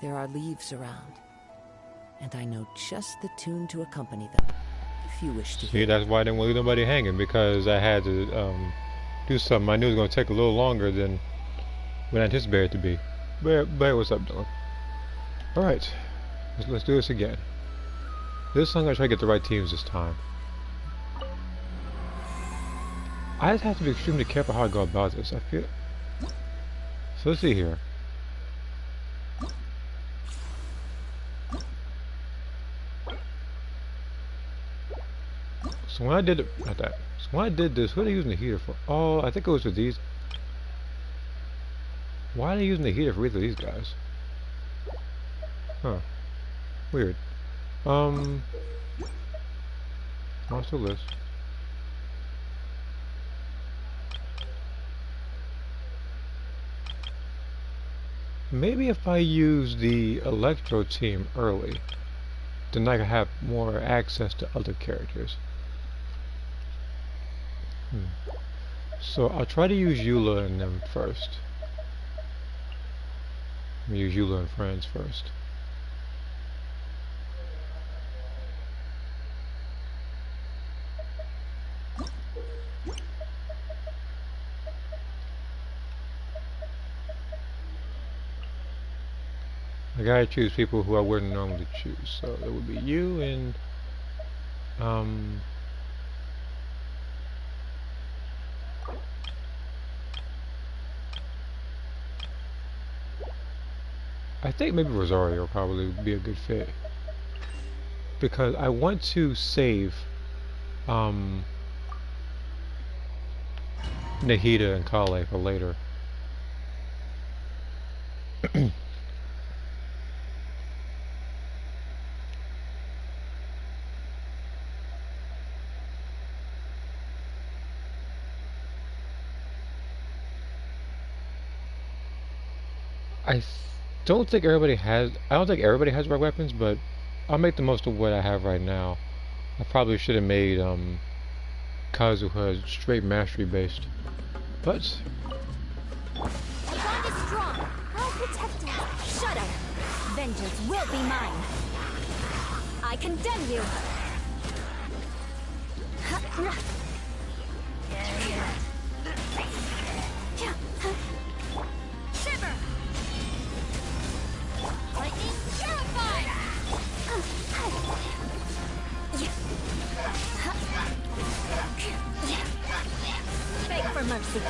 There are leaves around, and I know just the tune to accompany them, if you wish to See, hear. that's why I didn't want to leave nobody hanging, because I had to do something I knew was going to take a little longer than what I anticipated it to be. But what's up, Dylan? Alright, let's do this again. This time I'm going to try to get the right teams this time. I just have to be extremely careful how I go about this. I feel... So let's see here. So when I did it, not that. So when I did this, what are they using the heater for? Oh, I think it was for these. Why are they using the heater for either of these guys? Huh. Weird. Monster list. Maybe if I use the Electro team early, then I can have more access to other characters. So I'll try to use Eula and them first. Let me use Eula and friends first. I gotta choose people who I wouldn't normally choose. So it would be you and I think maybe Rosario will probably be a good fit. Because I want to save Nahida and Kale for later. I don't think everybody has. I don't think everybody has rare weapons, but I'll make the most of what I have right now. I probably should have made Kazuha straight mastery based, but The bond is strong. I'll protect it. Shudder. Vengeance will be mine. I condemn you. Shiver. Lightning terrified. Beg for mercy.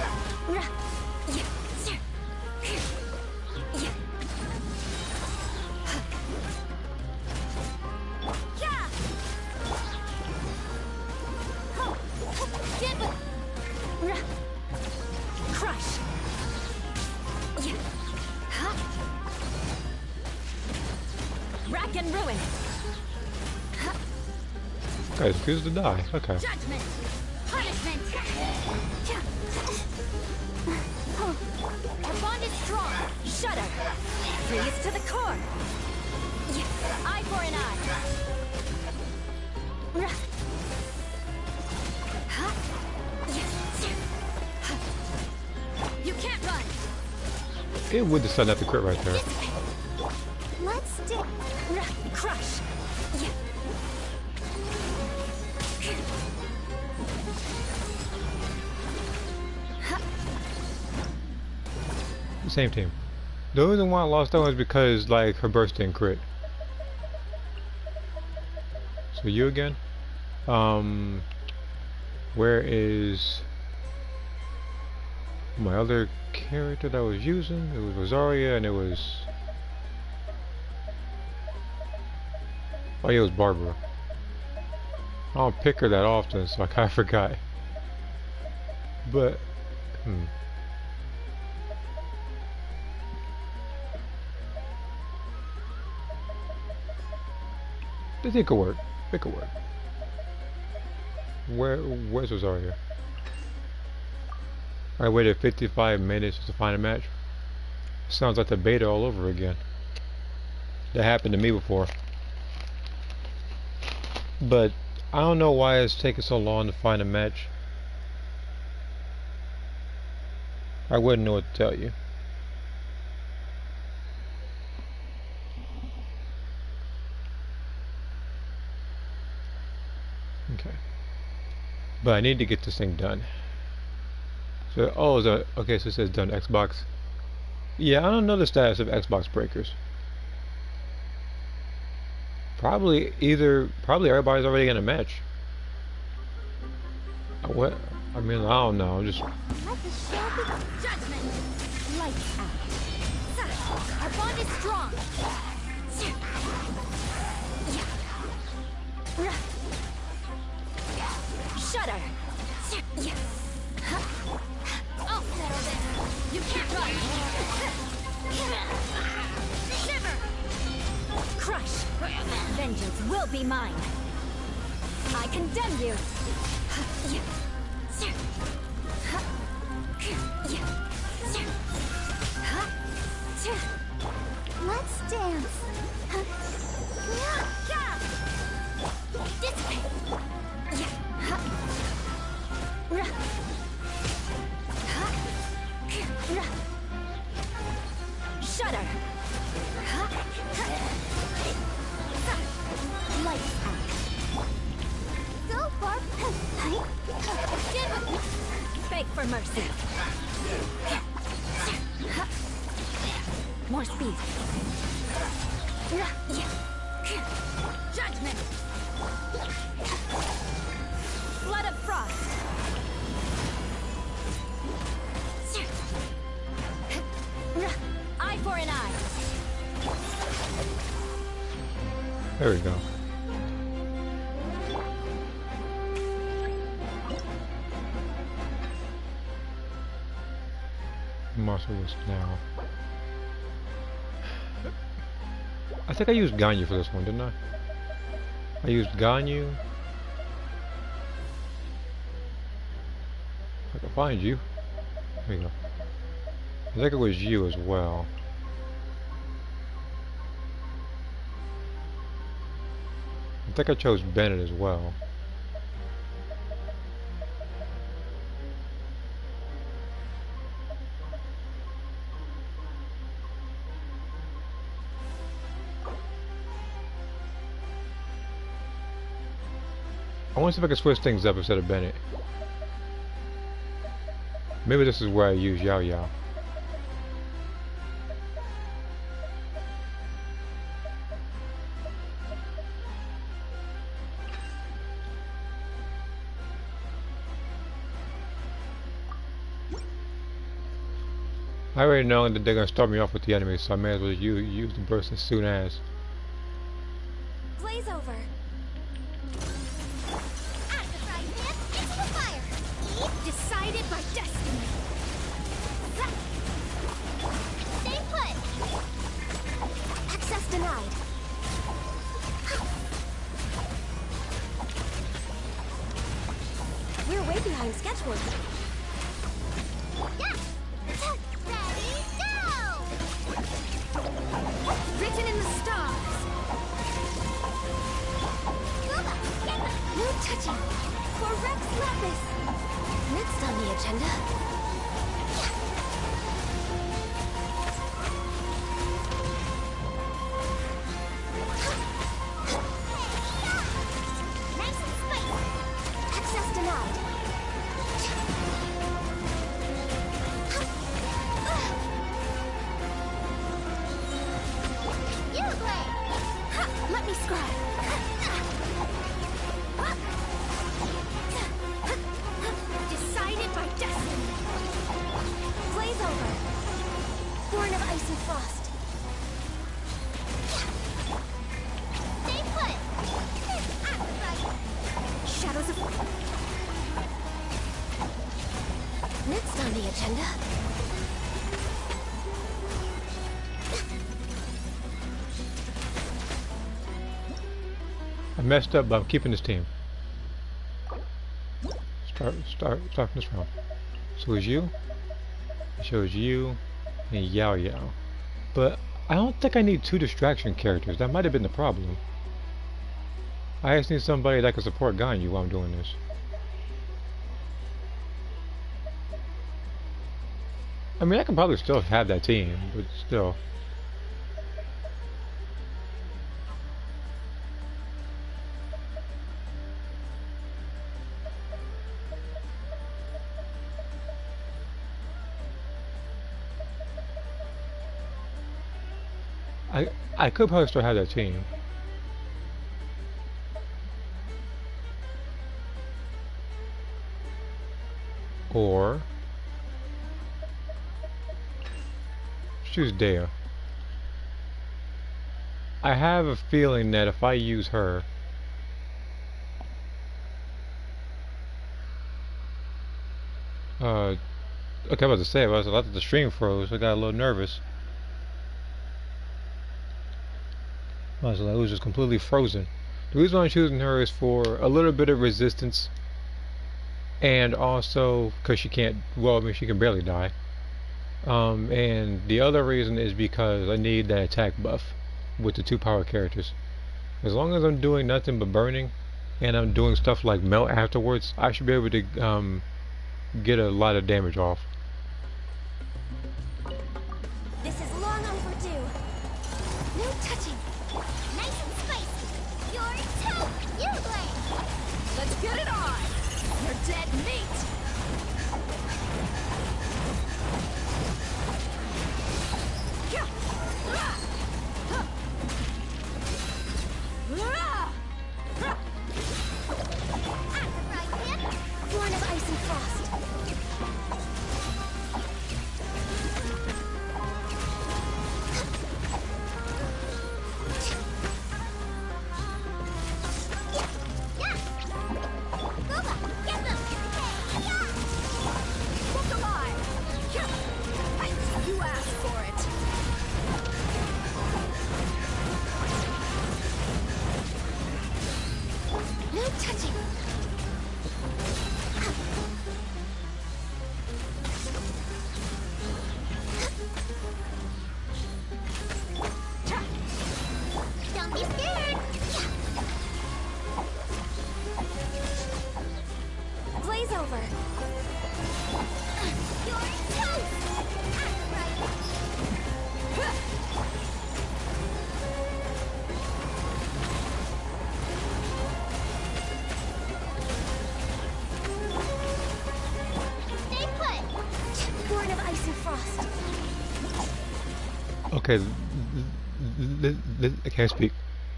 Crush. Rack and ruin. guys refuse to die. Okay. Judgment. Punishment. Our bond is strong. Shudder. Freeze to the core. Eye for an eye. You can't run. It would decide not to crit right there. Let's do crush. Same team. The reason why I lost that one is because like her burst didn't crit. So you again? Where is my other character that I was using? It was Rosaria and it was... Oh yeah, it was Barbara. I don't pick her that often, so I kinda forgot. But, I think it could work. It could work. Where's Rosaria? I waited 55 minutes to find a match. Sounds like the beta all over again. That happened to me before. But I don't know why it's taking so long to find a match. I wouldn't know what to tell you. Okay. But I need to get this thing done. So, oh, is that, okay, so it says done Xbox. Yeah, I don't know the status of Xbox breakers. Probably everybody's already in a match. What? I mean, I don't know. I'm just. Let the show begin. Judgment. Lights out. Our bond is strong. Shudder. I'll settle this. You can't run. Shiver. Crush. Vengeance will be mine. I condemn you. Let's dance. Dissipate. Shudder. Lights out. Go far. Beg for mercy. More speed. Judgment. Blood of frost. Eye for an eye. There we go. Muscle this now. I think I used Ganyu for this one, didn't I? I used Ganyu. I can find you. There you go. I think it was you as well. I think I chose Bennett as well. I want to see if I can switch things up instead of Bennett. Maybe this is where I use Yao Yao. I already know that they're going to start me off with the enemy, so I may as well use the burst as soon as. Blaze over. Out of the frying pan, into the fire. Decided by destiny. Stay put. Access denied. We're way behind schedule. Yeah. Ready, go! Written in the stars. No touching. For Rex Lapis. Next on the agenda. Nice and spicy. Access denied. Let me scribe. Decided by destiny. Blaze over. Born of ice and frost. Stay put. Shadows of. Next on the agenda. I messed up, but I'm keeping this team. Start from this round. So it's you. It shows you and Yao Yao. But I don't think I need two distraction characters. That might have been the problem. I just need somebody that can support Ganyu while I'm doing this. I mean, I can probably still have that team, but still. I could probably still have that team. Or choose Dea. I have a feeling that if I use her, okay, I was about to say, I thought the stream froze. I got a little nervous. I was like, it was just completely frozen. The reason I'm choosing her is for a little bit of resistance, and also because she can't. Well, I mean, she can barely die. And the other reason is because I need that attack buff with the 2 power characters. As long as I'm doing nothing but burning, and I'm doing stuff like melt afterwards, I should be able to get a lot of damage off. This is long overdue. No touching. Nice and spicy. Your toe. You blame. Let's get it on. You're dead meat. Born of ice and frost. Okay, I can't speak.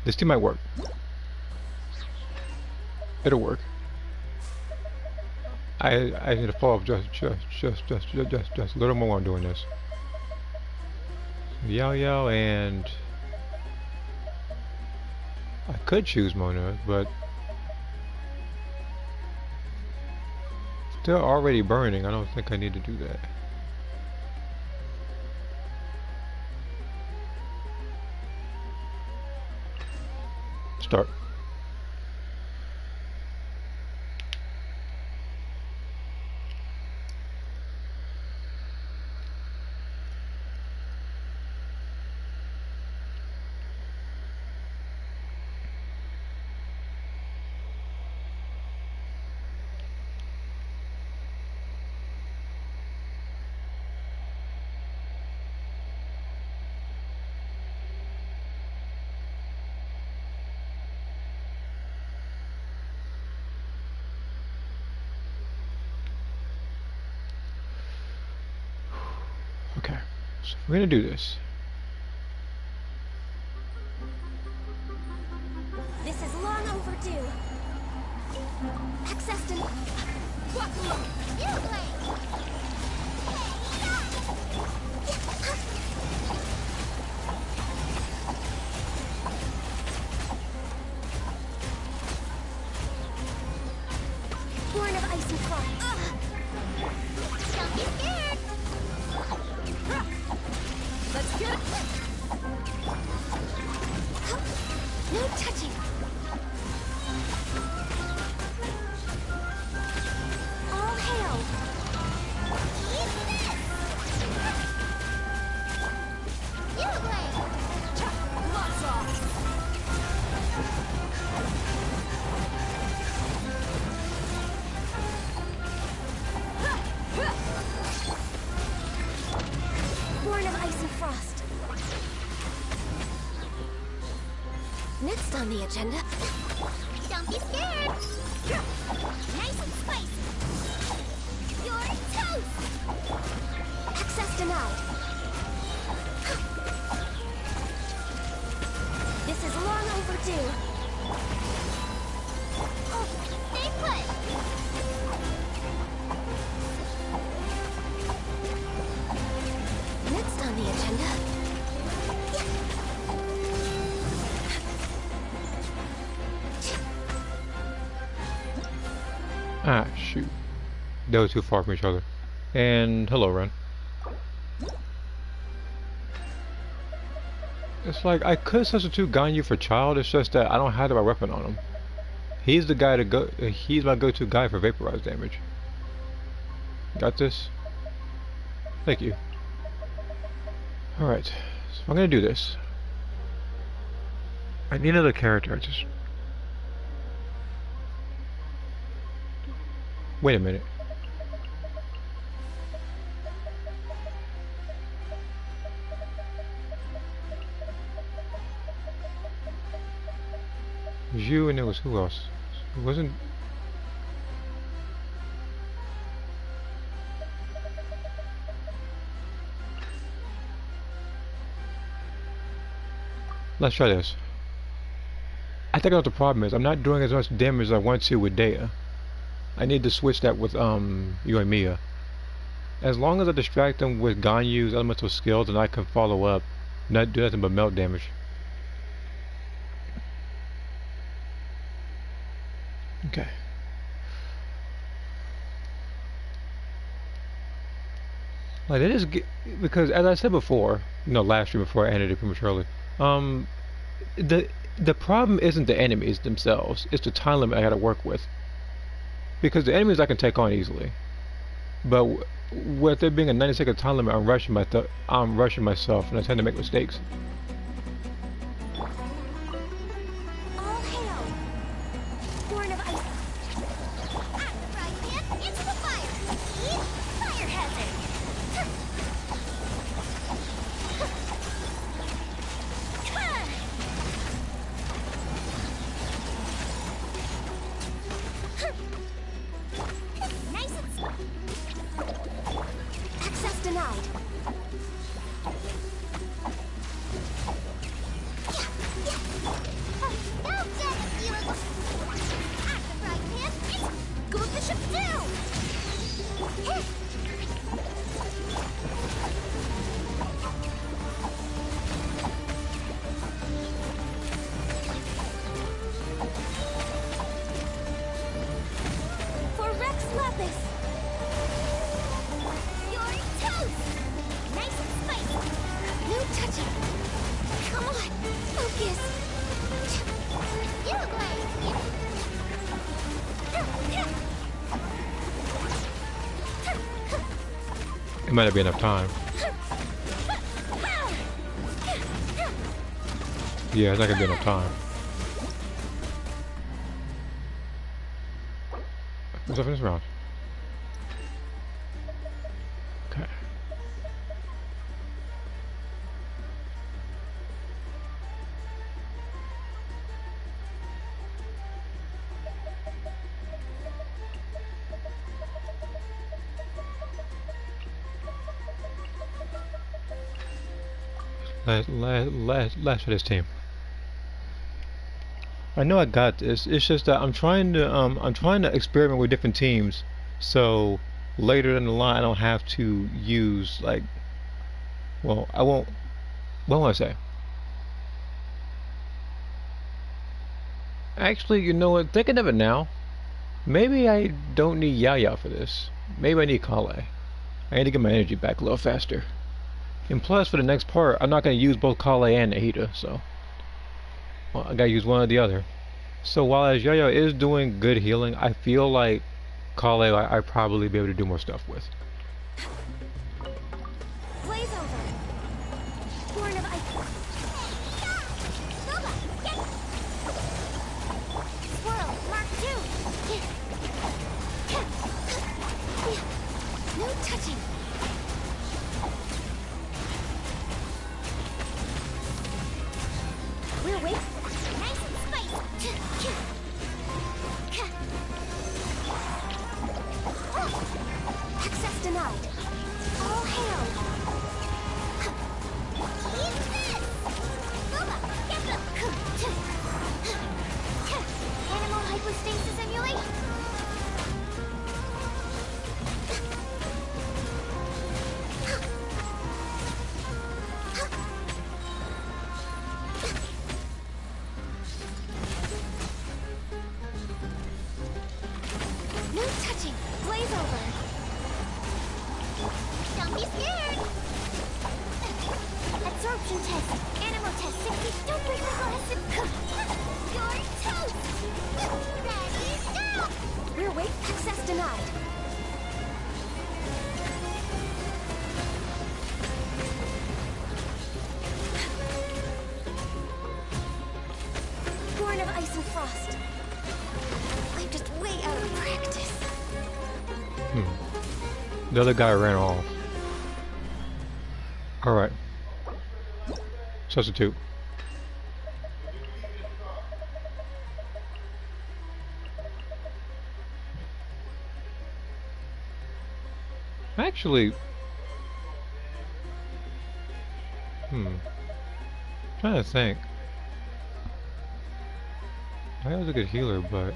This team might work. It'll work. I need to fall off just a little more while I'm doing this. Yao and I could choose Mona, but they're already burning. I don't think I need to do that. Start. Okay, so we're gonna do this. This is long overdue. Access to you blame. Born of ice and frost. Don't be scared. Let's get it. No touching. All hail. Eat this. You blame. Lots off. Born of ice and frost. Next on the agenda. Don't be scared. Nice and spicy. You're toast. Access denied. This is long overdue. Oh, stay put. Next on the agenda. Ah, shoot. They were too far from each other. And hello, Ren. It's like I could substitute Ganyu for Child. It's just that I don't have the right weapon on him. He's the guy to go. He's my go-to guy for vaporized damage. Got this? Thank you. All right. So I'm gonna do this. I need another character. Just wait a minute. It was you and there was who else? It wasn't. Let's try this. I think what the problem is. I'm not doing as much damage as I want to with Data. I need to switch that with you and Mia. As long as I distract them with Ganyu's elemental skills, and I can follow up, not do nothing but melt damage. Okay. Like it is because, as I said before, last year before I ended it prematurely, the problem isn't the enemies themselves; it's the time limit I got to work with. Because the enemies I can take on easily, but with there being a 90-second time limit, I'm rushing myself, and I tend to make mistakes. All hail! Born of ice. At the frying pan, into the fire! Eat fire hazard! Nice and access denied. For Rex Lapis. You're toast. Nice and spicy. No touching. Come on, focus. You It might not be enough time. Yeah, it's not gonna be enough time. What's up in this round? Okay. Last for this team. I know I got this. It's just that I'm trying to experiment with different teams, so later in the line I don't have to use like. Well, I won't. What will I say? Actually, you know what? Thinking of it now, maybe I don't need Yaya for this. Maybe I need Kale. I need to get my energy back a little faster. And plus, for the next part, I'm not going to use both Kale and Nahida, so well, I gotta use one or the other. So while as Yaya is doing good healing, I feel like Kale I probably be able to do more stuff with. Blaze over. Born of ice. Nova, get. Swirl, Mark 2. No touching. We're waiting. Nice and spicy. Access hypostasis emulate? No touching. Blaze over. Don't be scared. Absorption test. Animal test 60. Don't break the glass. You're toast. Ready, go. Rear weight access denied. Born of ice and frost. I'm just way out of practice. The other guy ran off. Alright. Substitute. Actually... trying to think. I was a good healer, but...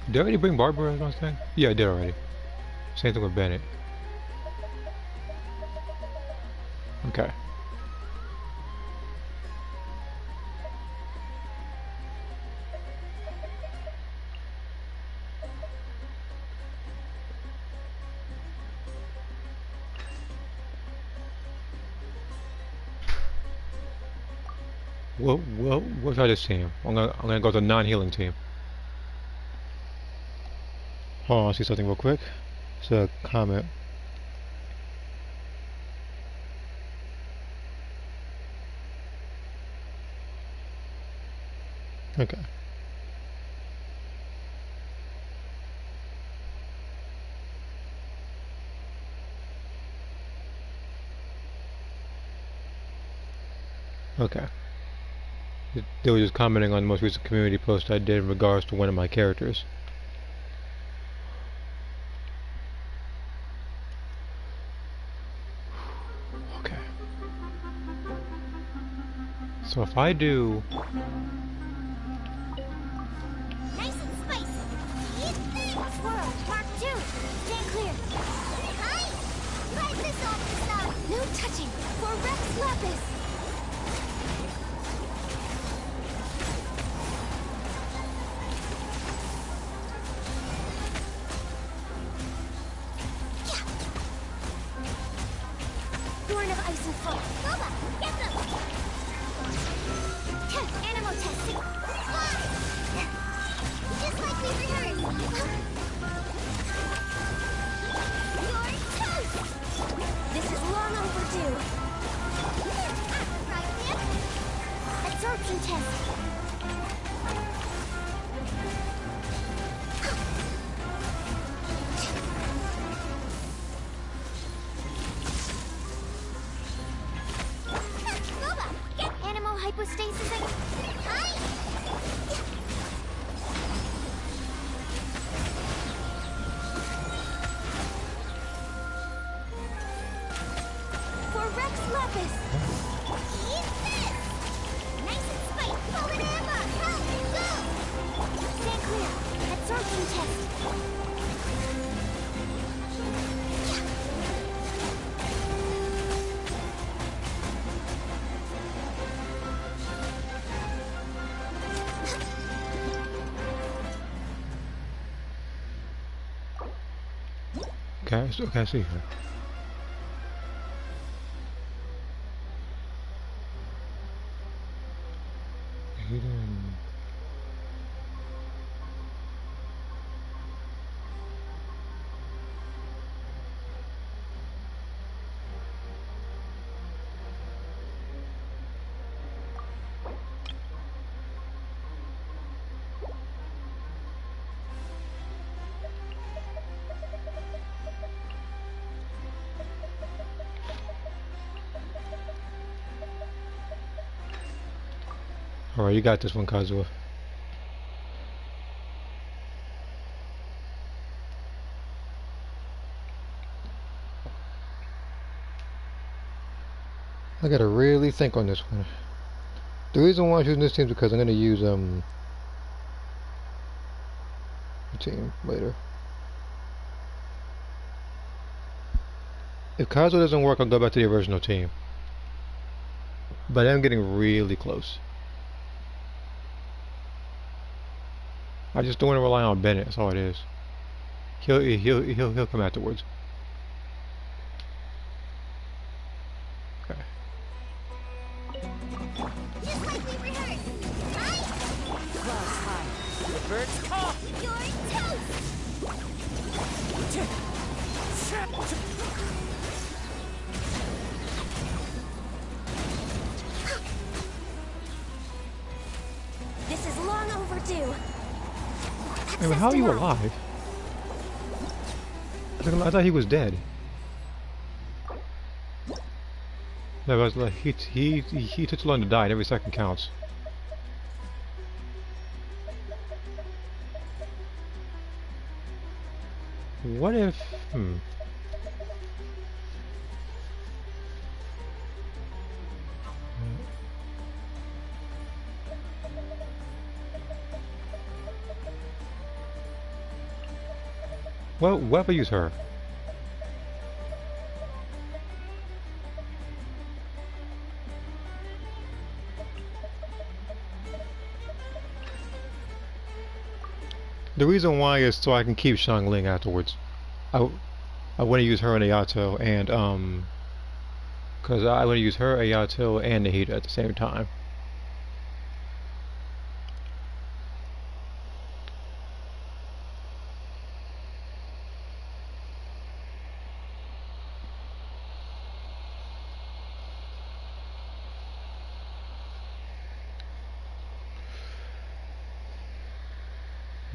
Did I already bring Barbara as my thing? Yeah, I did already. Same thing with Bennett. Okay. We'll try this team. I'm gonna go to the non-healing team. Hold on, I'll see something real quick. It's a comment. Okay. Okay. They were just commenting on the most recent community post I did in regards to one of my characters. Okay. So if I do... Nice and spicy. Eat this. Swirl. Mark 2. Stand clear. Hi. Let this off the start. No touching. For Rex Lapis. Born of ice and frost. Boba, get them. Animal testing. Just like we rehearsed. You're toast. This is long overdue. Right, man. Absorption test. Hypostasis and... Hi! For Rex Lapis! Eat this! Nice and spicy! Pull it ammo! Help! Go! Stand clear! Absorption test! Okay, I see her. Hidden. Alright, you got this one, Kazuha. I gotta really think on this one. The reason why I'm choosing this team is because I'm going to use the team later. If Kazuo doesn't work, I'll go back to the original team. But I'm getting really close. I just don't want to rely on Bennett. That's all it is. He'll come afterwards. Okay. Just like we rehearsed, right? Clouds high. The birds call. You're toast! This is long overdue. Hey, but how are you alive? I thought he was dead. No, but like he took too long to die, and every second counts. What if? Well, what if I use her? The reason why is so I can keep Xiangling afterwards. I want to use her and Ayato, and because I want to use her, Ayato, and Nahida at the same time.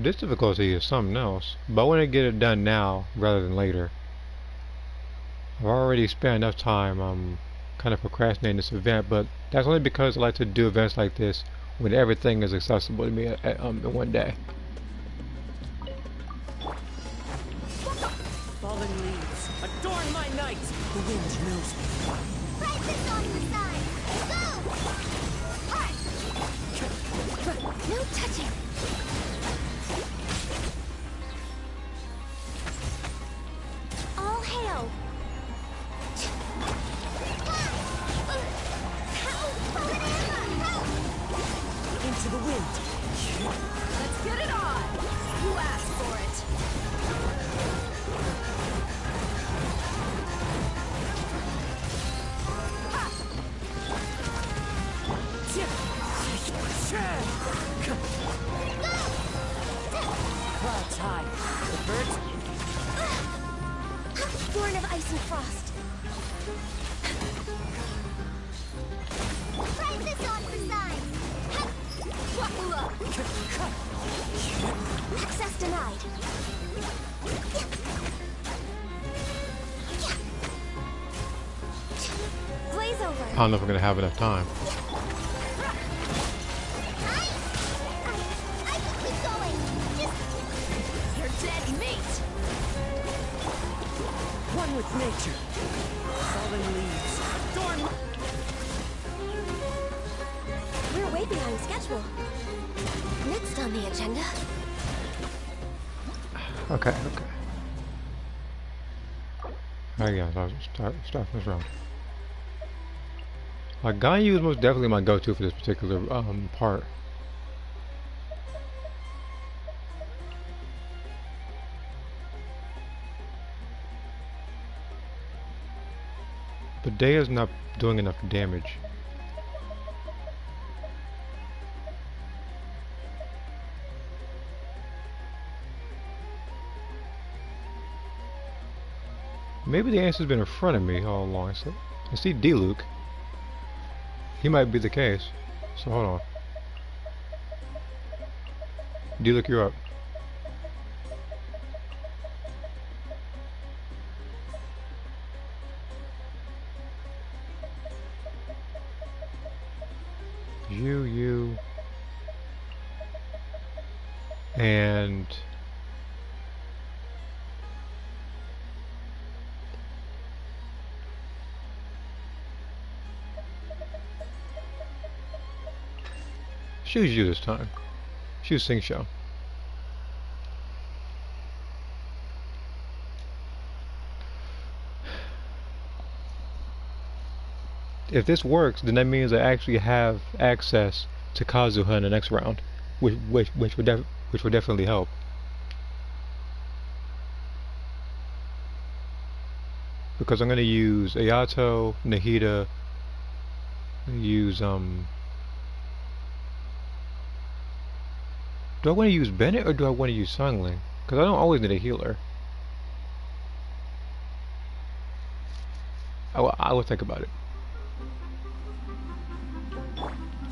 This difficulty is something else, but I want to get it done now rather than later. I've already spent enough time kind of procrastinating this event, but that's only because I like to do events like this when everything is accessible to me in one day. Fallen leaves, adorn my night. The wind knows me. Right this on the side! Go! Hard! No touching! All hail! Into the wind. Let's get it on! You asked for it! Clouds high. The birds. Born of ice and frost. Prize this on for size. Access denied. Blaze over. I don't know if we're gonna have enough time. I can keep going. Just You're dead meat. One with nature. Fallen leaves. Adorn my... we're way behind schedule. Next on the agenda. Okay. Alright, guys, I'll start from this round. Ganyu is most definitely my go-to for this particular part. But Dea's not doing enough damage. Maybe the answer's been in front of me all along. So I see D-Luke. He might be the case. So hold on. D-Luke, you're up. You. And... Choose you this time. Choose Sing Show. If this works, then that means I actually have access to Kazuha in the next round, which would definitely help. Because I'm going to use Ayato, Nahida, use do I want to use Bennett or do I want to use Sungling? Because I don't always need a healer. I will think about it.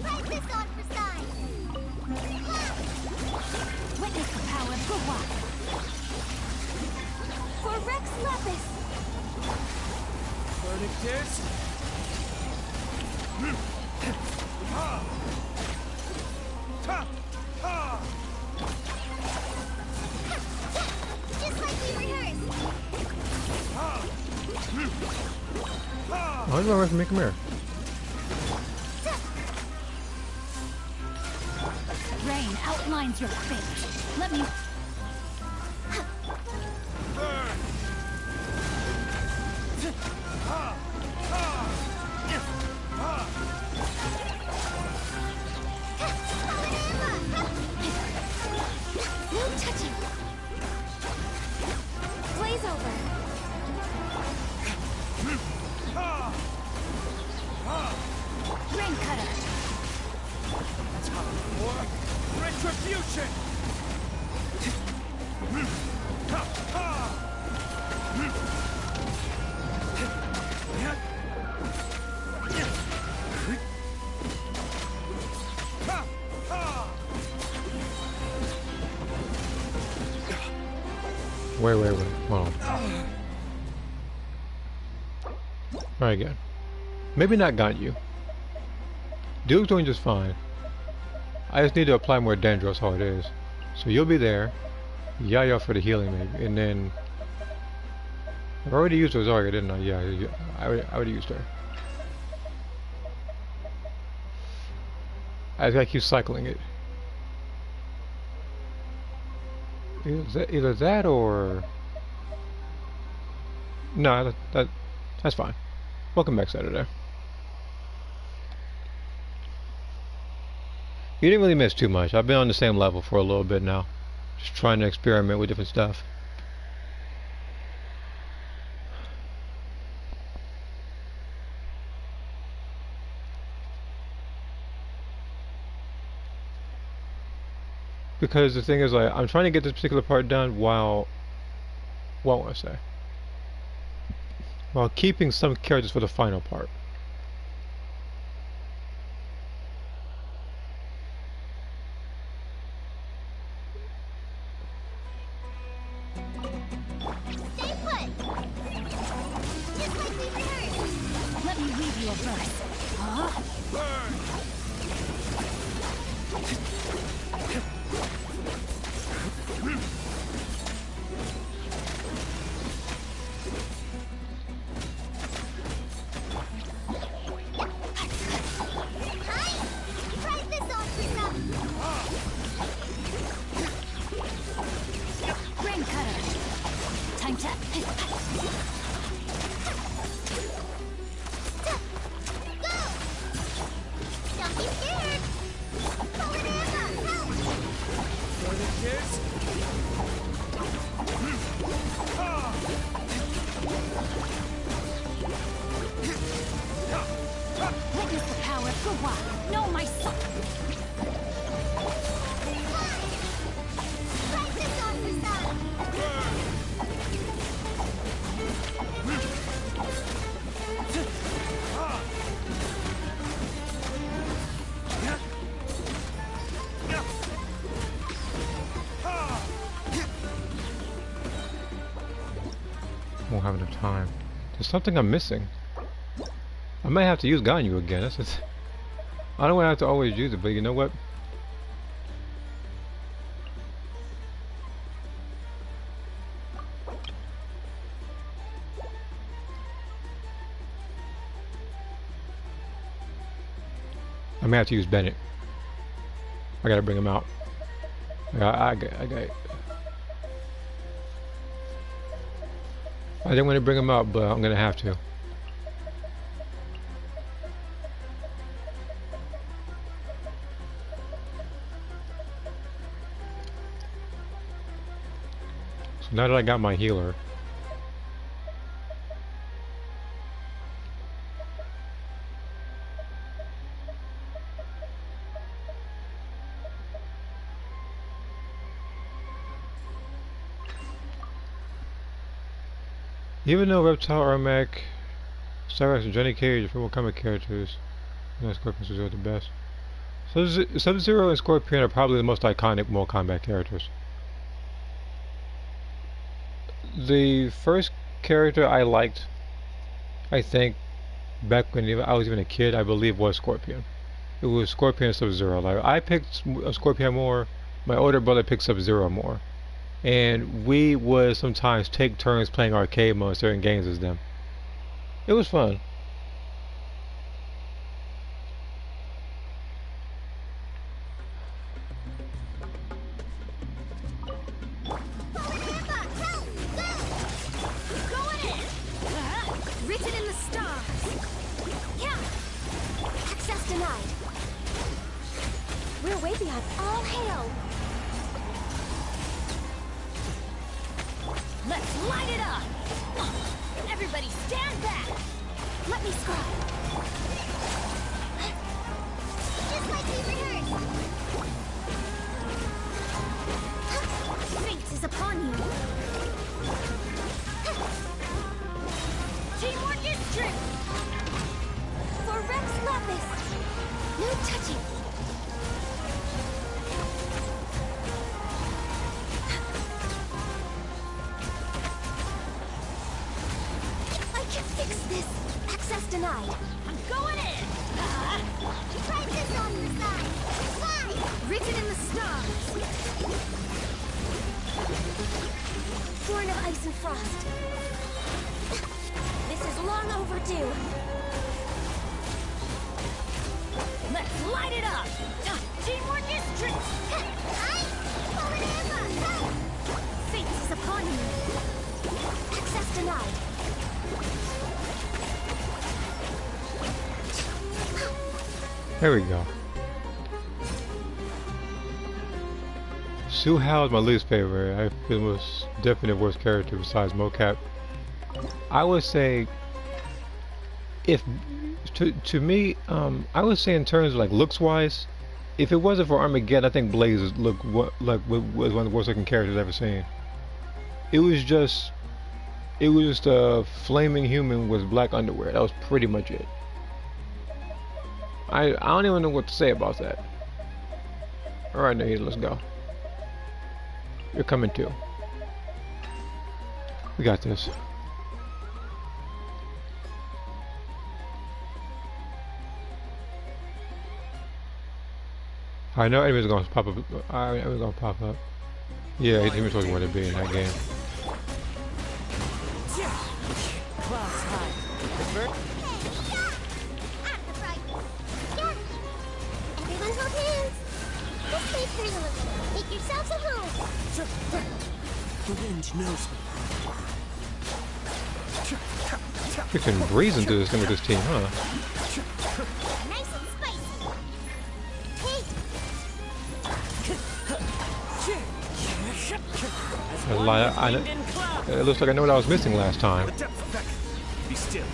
Practice on for size. Witness the power of Gua. For Rex Lapis. Verdictus. Ha! Ta! Ha! Just like we rehearsed. Ha! Ha! Oh, he's away from me. Come here. Rain outlines your fate. Let me... Burn! Ha! Ha! Ha! No touching. Blaze over. Ha! Ha! Rain cutter. Time for retribution! Ha! Ha! Ha! Ha! Wait. Hold on. Alright, good. Maybe not Ganyu. Duke's doing just fine. I just need to apply more Dendro, that's all it is. So you'll be there. Yaya for the healing maybe. And then... I already used Rosaria, didn't I? Yeah, I already used her. I just gotta keep cycling it. Either that or... No, that's fine. Welcome back, Saturday. You didn't really miss too much. I've been on the same level for a little bit now. Just trying to experiment with different stuff. Because the thing is, like, I'm trying to get this particular part done while... What will I say? While keeping some characters for the final part. Stay put. Just like we rehearsed. Let me weave you a verse. Huh? Burn! Practice on for some. Rain cutter. Time to... Go! Don't be scared. Forward ammo, help! Verdictus. Ha! Witness the power of Gua. Know my soul. Practice on for some. Won't have enough time. There's something I'm missing. I might have to use Ganyu again. That's just, I don't want to have to always use it, but you know what? I may have to use Bennett. I gotta bring him out. I didn't want to bring him out, but I'm gonna have to. So now that I got my healer, even though Reptile, Armac, Cyrax, and Johnny Cage are from comic characters, and Scorpions are the best. Sub-Zero and Scorpion are probably the most iconic Mortal Kombat characters. The first character I liked, I think, back when I was even a kid, I believe was Scorpion. It was Scorpion and Sub-Zero. Like, I picked Scorpion more, my older brother picked Sub-Zero more. And we would sometimes take turns playing arcade mode certain games as them. It was fun. Written in the stars. Yeah. Access denied. We're way beyond all hail. Let's light it up. Everybody stand back. Let me scry. Just like we rehearsed. Fate is upon you. Teamwork is true! For Rex Lapis! No touching! I can fix this! Access denied! I'm going in! Crisis on your side! Fly! Written in the stars! Born of ice and frost! This is long overdue. Let's light it up. Teamwork is true. Fate is upon you. Access denied. There we go. Su Hao is my least favorite. I feel the most definite worst character besides Mocap. I would say, if to me, I would say in terms of like looks wise, if it wasn't for Armageddon, I think Blaze was one of the worst looking characters I've ever seen. It was just a flaming human with black underwear. That was pretty much it. I don't even know what to say about that. All right, Nate, let's go. You're coming too. We got this. I know enemies are gonna pop up. Enemies gonna pop up. Yeah, enemies always want to be in that game. Class high. Everyone hold hands. Just stay Perilous. Make yourselves at home. The wind knows me. Freaking breezing through this thing with this team, huh? Nice and spicy. It looks like I know what I was missing last time. The depth of that. Be still.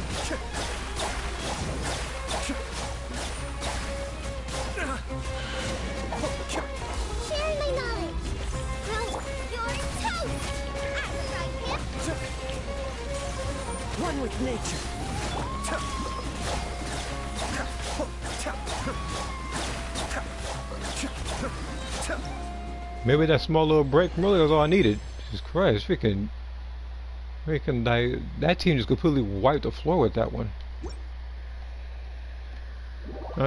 Share my knowledge. Well, you're toast. One with nature. Maybe that small little break from earlier was all I needed. Jesus Christ, freaking that team just completely wiped the floor with that one.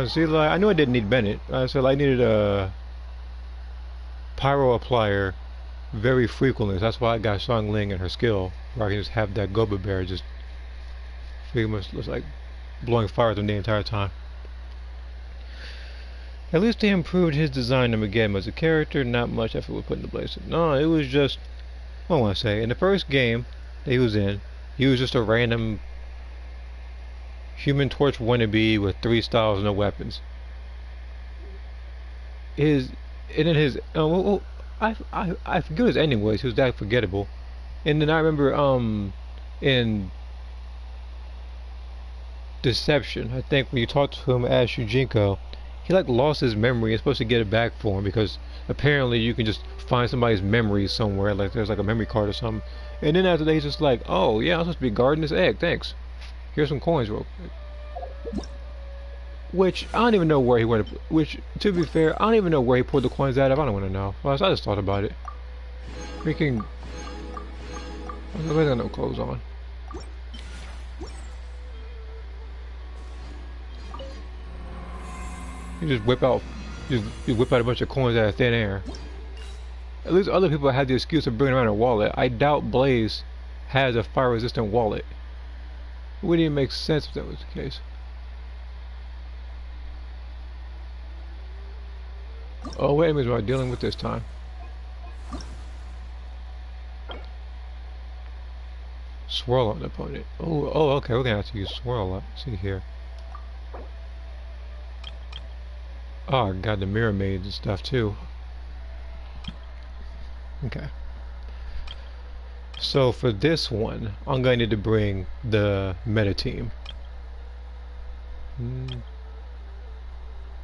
See, like, I knew I didn't need Bennett. I said I needed a pyro applier very frequently. That's why I got Shang Ling and her skill, where I can just have that Goba Bear just pretty much looks like blowing fire at them the entire time. At least they improved his design of again as a character. Not much effort was put into place. No, it was just, what do I want to say? In the first game that he was in, he was just a random Human Torch wannabe with 3 styles and no weapons. His and then his I forget his ending was. He was that forgettable. And then I remember in Deception, I think when you talk to him as Shujinko, he like lost his memory. You're supposed to get it back for him because apparently you can just find somebody's memory somewhere, like there's like a memory card or something. And then after that he's just like, oh yeah, I'm supposed to be guarding this egg, thanks. Here's some coins real quick. Which I don't even know where he went. Which, to be fair, I don't even know where he pulled the coins out of. I don't want to know. Well, I just thought about it. Freaking. Nobody's got no clothes on. You just whip out. You whip out a bunch of coins out of thin air. At least other people had the excuse of bringing around a wallet. I doubt Blaze has a fire-resistant wallet. It wouldn't even make sense if that was the case. Oh, what enemies am I dealing with this time? Swirl on the opponent. Oh, okay, we're gonna have to use swirl. Let's see here. Oh, God, the mirror maids and stuff too. Okay. So for this one, I'm going to need to bring the meta team.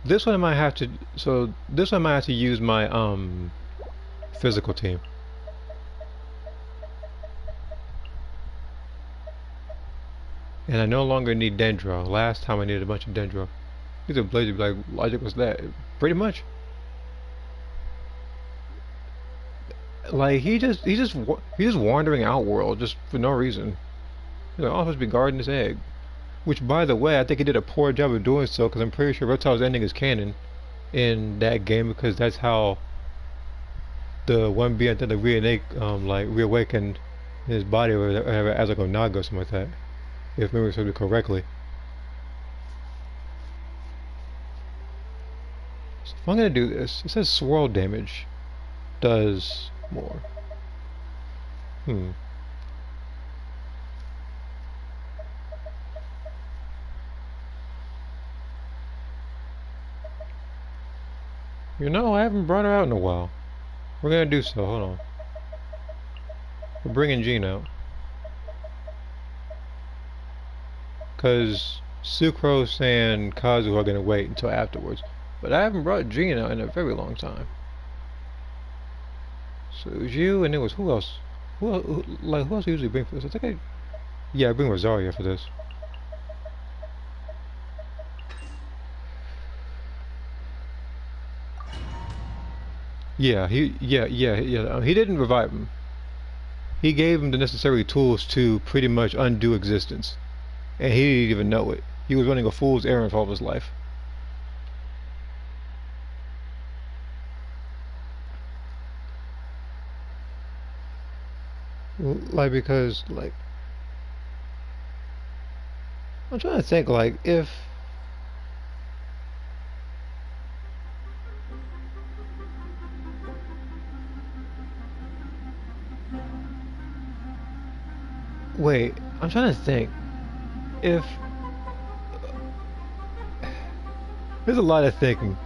This one I might have to. So this one I might have to use my physical team. And I no longer need Dendro. Last time I needed a bunch of Dendro. These are Blaze, like logic was that pretty much. Like he's just wandering outworld just for no reason. He's like, oh, I'm supposed to be guarding this egg. Which, by the way, I think he did a poor job of doing so, because I'm pretty sure Reptile's ending is canon in that game, because that's how the one being that reawakened his body or as like a Naga or something like that, if memory serves me correctly. So if I'm gonna do this, it says swirl damage does more. You know, I haven't brought her out in a while. We're gonna do so, hold on. We're bringing Jean out. Because Sucrose and Kazu are gonna wait until afterwards. But I haven't brought Jean out in a very long time. So it was you, and it was who else? Who else usually bring for this? I think I bring Rosaria for this. Yeah, he didn't revive him. He gave him the necessary tools to pretty much undo existence, and he didn't even know it. He was running a fool's errand for all of his life. Because I'm trying to think, if wait, I'm trying to think if there's a lot of thinking,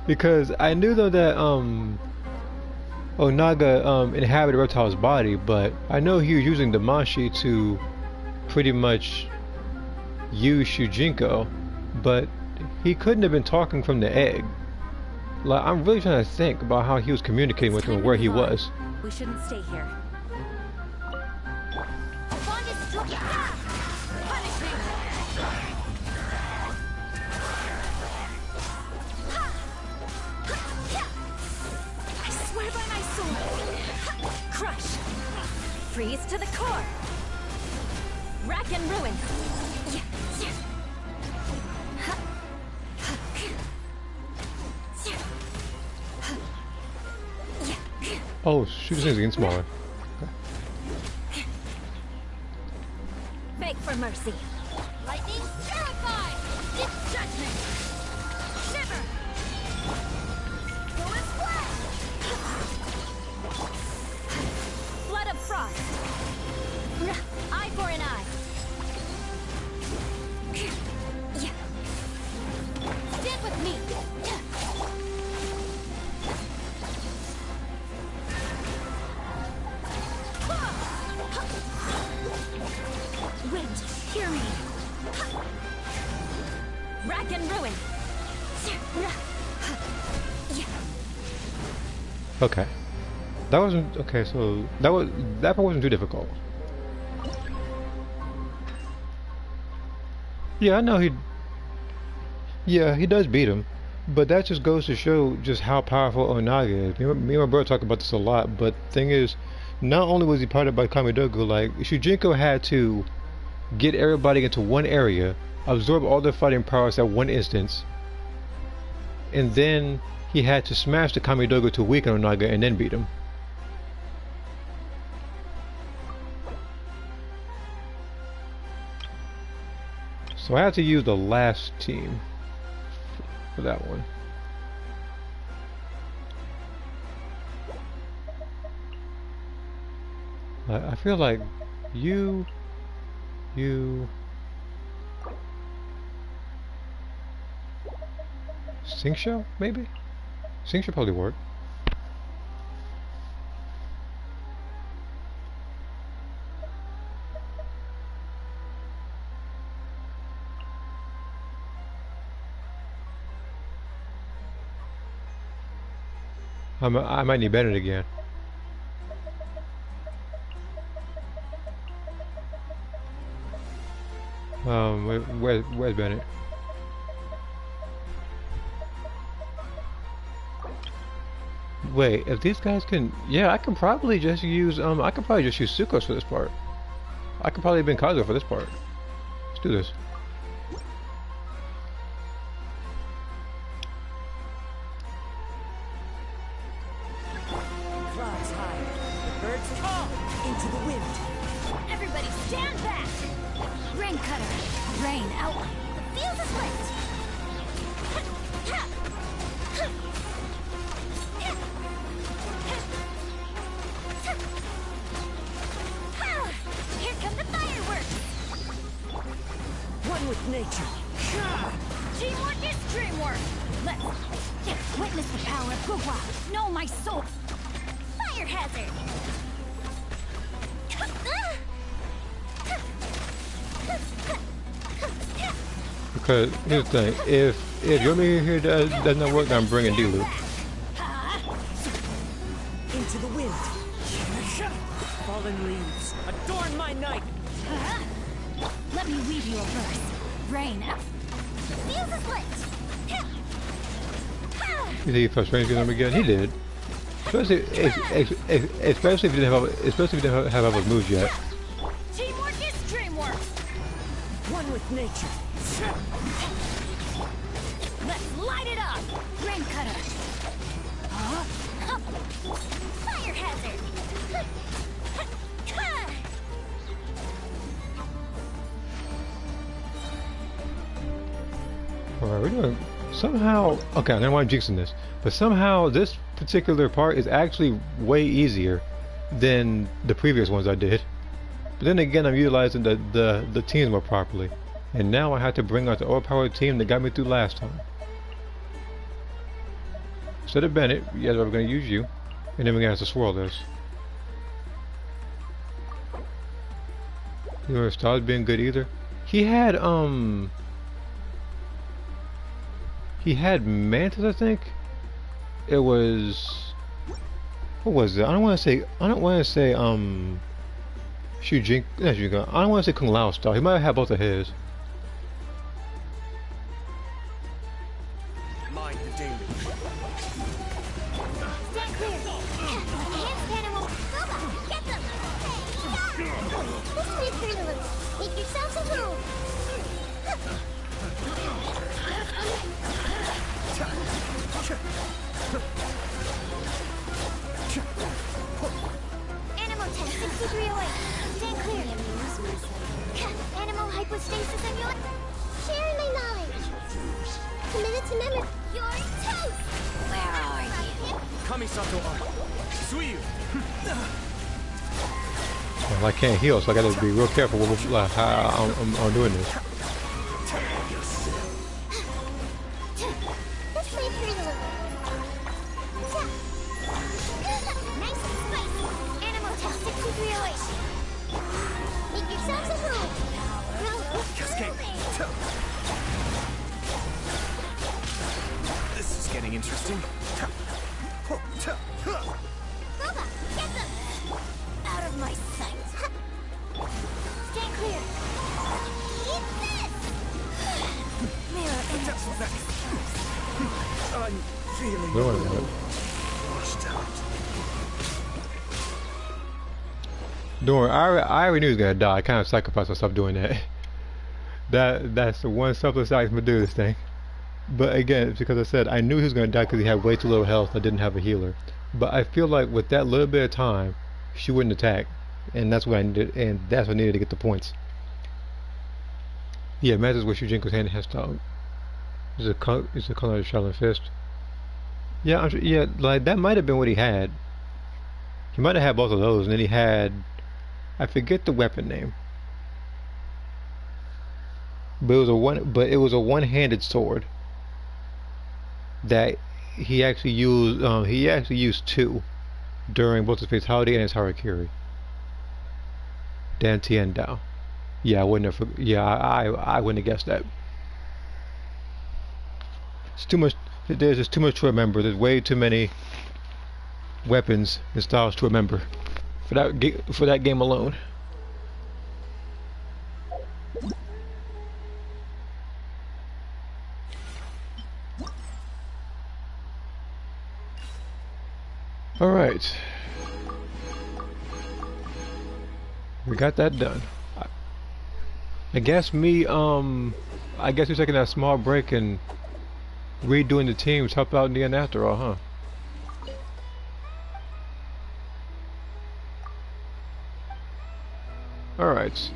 because I knew though that Onaga inhabited Reptile's body, but I know he was using Damashi to pretty much use Shujinko, but he couldn't have been talking from the egg. I'm really trying to think about how he was communicating with him and where he was. We shouldn't stay here. I swear by my sword. Crush. Freeze to the core. Rack and ruin. Oh, shoot, this thing's getting smaller. Okay. Beg for mercy. Lightning terrified. It's judgment. Shiver. Okay. That wasn't okay. So that part wasn't too difficult. Yeah, I know he. Yeah, he does beat him, but that just goes to show just how powerful Onaga is. Me and my brother talk about this a lot, but the thing is, not only was he part of by Kamidogu, like Shujinko had to get everybody into one area, absorb all their fighting prowess at one instance, and then he had to smash the Kamidogu to weaken Onaga and then beat him. So I had to use the last team for that one. I feel like you Singsho, maybe? Singsho probably work. I might need Bennett again. Where's Bennett? Wait, if these guys can, yeah, I can probably just use I could probably just use Sukos for this part. I could probably have been Kazuo for this part. Let's do this. Clouds high, birds call into the wind. Everybody stand back! Rain cutter, rain out. The field is lit! Here come the fireworks! One with nature. Teamwork is dreamwork! Let's witness the power of Guhua! Know my soul! Fire hazard! Because here's the thing, if your man here does not work, then I'm bringing Dilu. Into the wind. Fallen leaves, adorn my night. Let me weave you a verse. Rain out. The field is lit! You think he frustrated him again? He did. Especially if he didn't have all his moves yet. Teamwork is dreamwork! One with nature. Let's light it up! Rain cutter! Fire hazard! Alright, we're doing somehow. Okay, I don't want to jinx in this, but somehow this particular part is actually way easier than the previous ones I did. But then again, I'm utilizing the teams more properly, and now I have to bring out the overpowered team that got me through last time. Instead of Bennett, yeah, we're going to use you, and then we're going to have to swirl this. You know, Styles being good either. He had Mantis, I think. It was, what was it? I don't want to say Shujinko, not Shujinko. I don't want to say Kung Lao style. He might have had both of his. Mind the daily. Stand clear! Hands animal! Boba! Get them! This way, Perilous! Make yourselves a move! Animal 106308. Stand clear. Animal hypostasis and your sharing my knowledge. Committed to memory. You're toast. Where are you? Kamisato art. Suiyu. Well, I can't heal, so I got to be real careful with how I'm doing this. This way, Perilous. Nice and spicy. Animal 106308. Make yourselves a move. Cascade. This is getting interesting. Boba, get them! Out of my sight. Stay clear. Eat this! Mirror image. I'm feeling Don't worry about it. washed out. Don't worry, I already knew he was gonna die. I kind of sacrificed myself doing that. That's the one selfless act I'm gonna do this thing. But again, it's because I said I knew he was gonna die because he had way too little health. I didn't have a healer. But I feel like with that little bit of time, she wouldn't attack, and that's what I needed. And that's what I needed to get the points. Yeah, matches with Shujinko's hand hairstyle. Is the color of the Shaolin Fist? Yeah, I'm sure, yeah, like that might have been what he had. He might have had both of those, and then he had, I forget the weapon name, but it was a one-handed sword that he actually used. He actually used two during both his fatality and his harakiri. Dan Tien Dao. Yeah, I wouldn't have. Yeah, I wouldn't have guessed that. It's too much. There's just too much to remember. There's way too many weapons and styles to remember for that game alone. All right, we got that done. I guess I guess we're taking that small break and redoing the teams help out in the end after all, huh? Alright.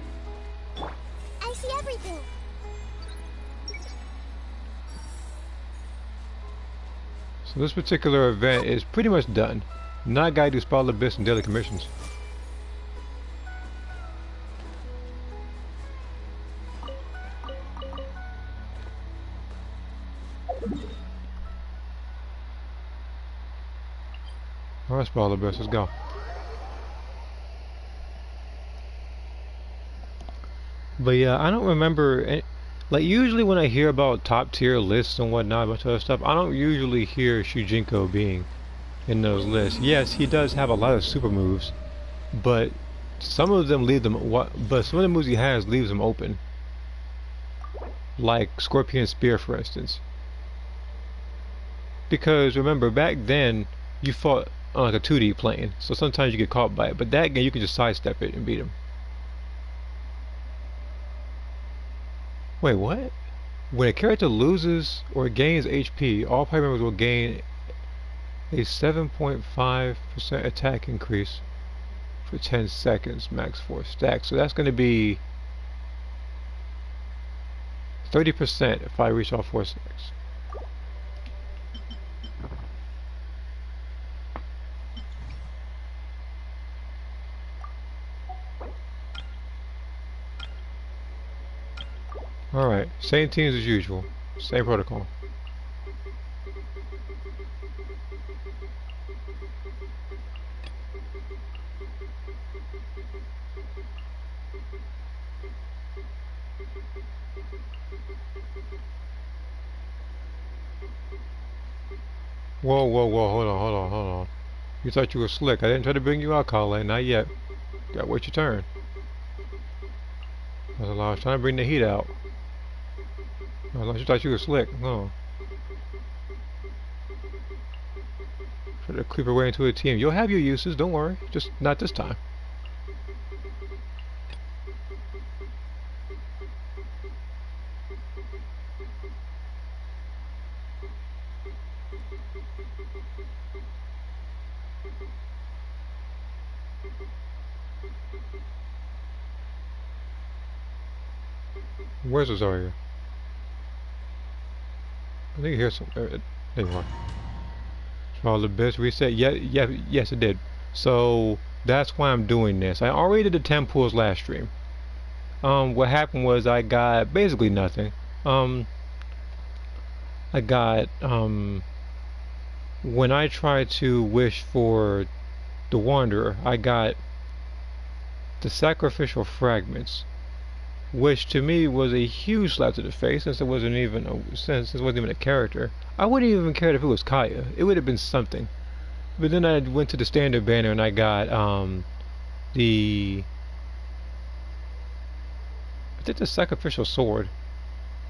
I see everything. So this particular event is pretty much done. Now I gotta do Spot Abyss and daily commissions. Alright, Spot Abyss, let's go. But yeah, I don't remember, like usually when I hear about top tier lists and whatnot, a bunch of other stuff, I don't usually hear Shujinko being in those lists. Yes, he does have a lot of super moves, but some of them leave them, but some of the moves he has leaves them open. Like Scorpion Spear, for instance. Because remember, back then, you fought on like a 2D plane, so sometimes you get caught by it, but that game you can just sidestep it and beat him. Wait, what? When a character loses or gains HP, all party members will gain a 7.5% attack increase for 10 seconds, max 4 stacks. So that's going to be 30% if I reach all 4 stacks. Alright, same teams as usual, same protocol. Whoa, whoa, whoa, hold on. You thought you were slick. I didn't try to bring you out, Colin, not yet. Gotta wait your turn. I was trying to bring the heat out. You thought you were slick. No. Try to creep away into a team. You'll have your uses, don't worry. Just not this time. Where's Rosario? I think here's some. There you are. All the best reset. Yes, it did. So that's why I'm doing this. I already did the 10 pulls last stream. What happened was I got basically nothing. I got when I tried to wish for the Wanderer, I got the sacrificial fragments, which to me was a huge slap to the face since it wasn't even a character. I wouldn't even cared if it was Kaya. It would have been something. But then I went to the standard banner and I got the I think the sacrificial sword,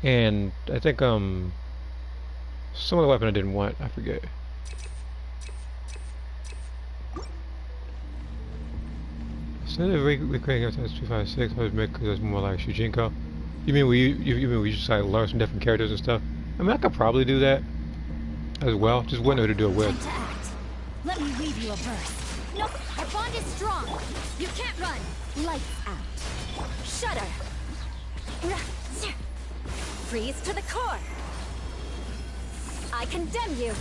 and I think some other weapon I didn't want. I forget. Instead of recreating everything that's 256, I would make it more like Shujinko. You mean you mean we just like learn some different characters and stuff? I mean, I could probably do that as well. Just wouldn't know who to do it with. Time to act. Let me weave you a verse. No, our bond is strong. You can't run. Lights out. Shudder. Freeze to the core. I condemn you.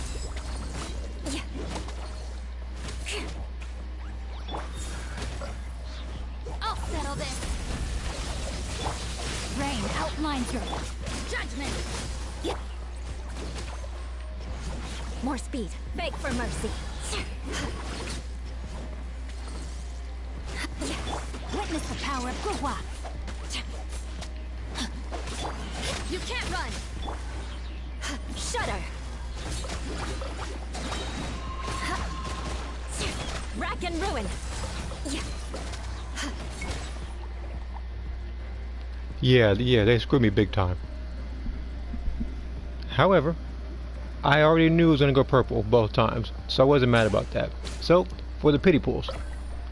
I'll settle this. Rain outlines your judgment. More speed. Beg for mercy. Witness the power of Gurwa. You can't run. Shudder. Rack and ruin. Yeah, they screwed me big time. However, I already knew it was gonna go purple both times, so I wasn't mad about that. So, for the pity pools.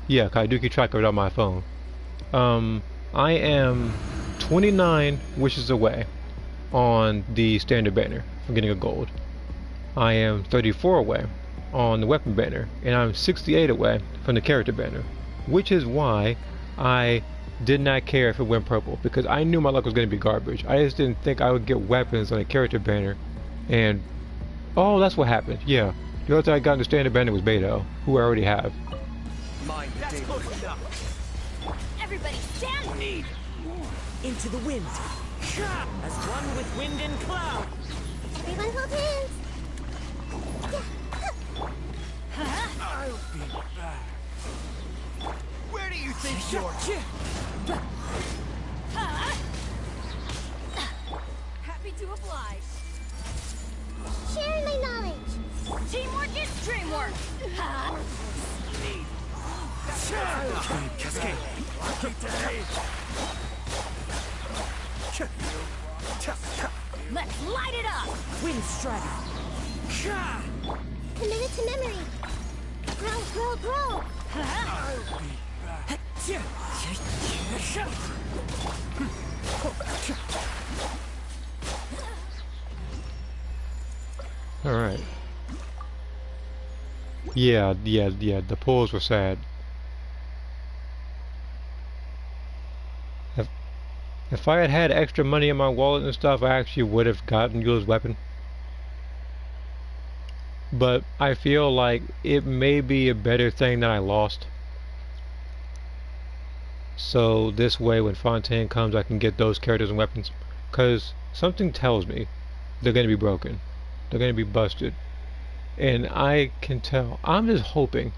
Yeah, I do keep track of it on my phone. I am 29 wishes away on the standard banner from getting a gold. I am 34 away on the weapon banner, and I'm 68 away from the character banner, which is why I did not care if it went purple, because I knew my luck was going to be garbage. I just didn't think I would get weapons on a character banner, and oh, that's what happened. Yeah, the other thing I got in the standard banner was Beto, who I already have. Mind the That's table. close enough. Everybody stand. Need more. Into the wind. As one with wind and cloud. Everyone hold hands. I'll be back. Where do you think you're? Happy to oblige. Sharing my knowledge. Teamwork is dreamwork. Cascade. Keep the haze. Let's light it up. Wind strider. Committed to memory. Grow, grow, grow. Alright. Yeah, the pulls were sad. If I had had extra money in my wallet and stuff, I actually would have gotten Yula's weapon. But I feel like it may be a better thing that I lost. So this way when Fontaine comes I can get those characters and weapons. Because something tells me they're going to be broken. They're going to be busted. And I can tell. I'm just hoping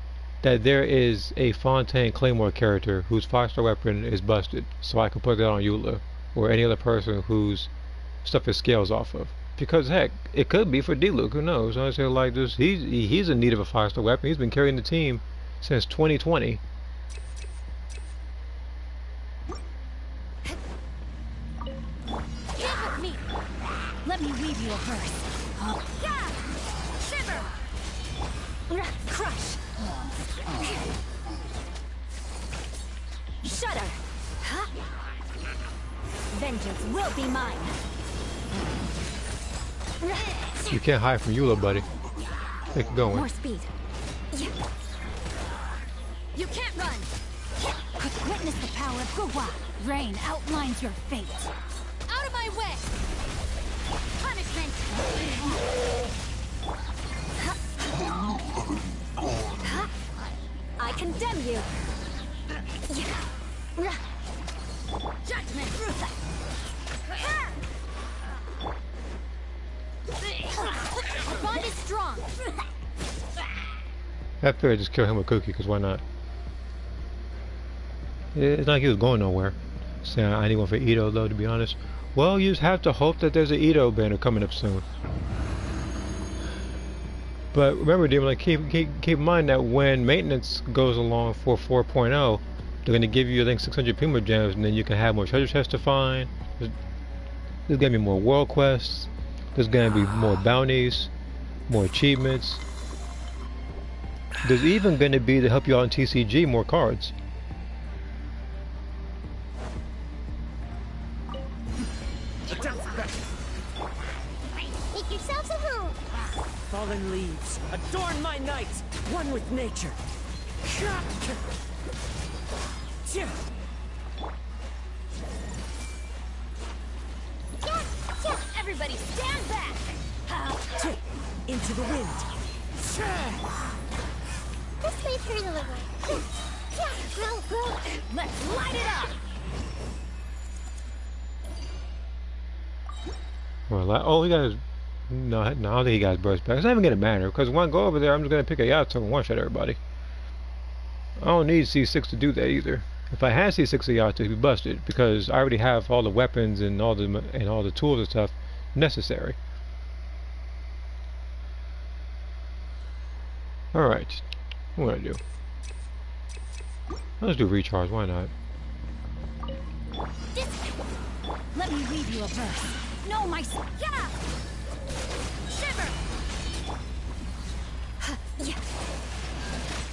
that there is a Fontaine Claymore character whose 5-star weapon is busted, so I can put that on Eula or any other person whose stuff it scales off of. Because heck, it could be for D-Luke, who knows? I say like this, he's in need of a 5-star weapon. He's been carrying the team since 2020. Get with me. Let me weave you a verse. Yeah. Shiver. Crush. Shudder. Vengeance will be mine. You can't hide from Eula, buddy. Take it going. More speed. You can't run. Witness the power of Gurwa. Rain outlines your fate. Out of my way. Punishment. I condemn you. Judgment. Our bond is strong. I figured just kill him with Cookie, because why not? It's not like he was going nowhere. Saying I need one for Ito, though, to be honest. Well, you just have to hope that there's an Ito banner coming up soon. But remember, Demon, like, keep in mind that when maintenance goes along for 4.0, they're going to give you, I think, 600 Primo Gems, and then you can have more treasure chests to find. There's going to be more world quests. There's going to be more bounties, more achievements. There's even going to be, to help you out in TCG, more cards. Make yourselves at home. Fallen leaves, adorn my night, one with nature. Everybody stand back. Into the wind. This way, Perilous. Go. Let's light it up. Well, oh, he got his... No, I don't think he got his burst back. It's not even going to matter, because when I go over there, I'm just going to pick a Yato and one-shot everybody. I don't need C6 to do that either. If I had C6 Yato, he'd be busted, because I already have all the weapons and all the tools and stuff necessary. Alright, what do I do? Let's do recharge, why not? Let me read you a verse. No, my yeah. Shiver.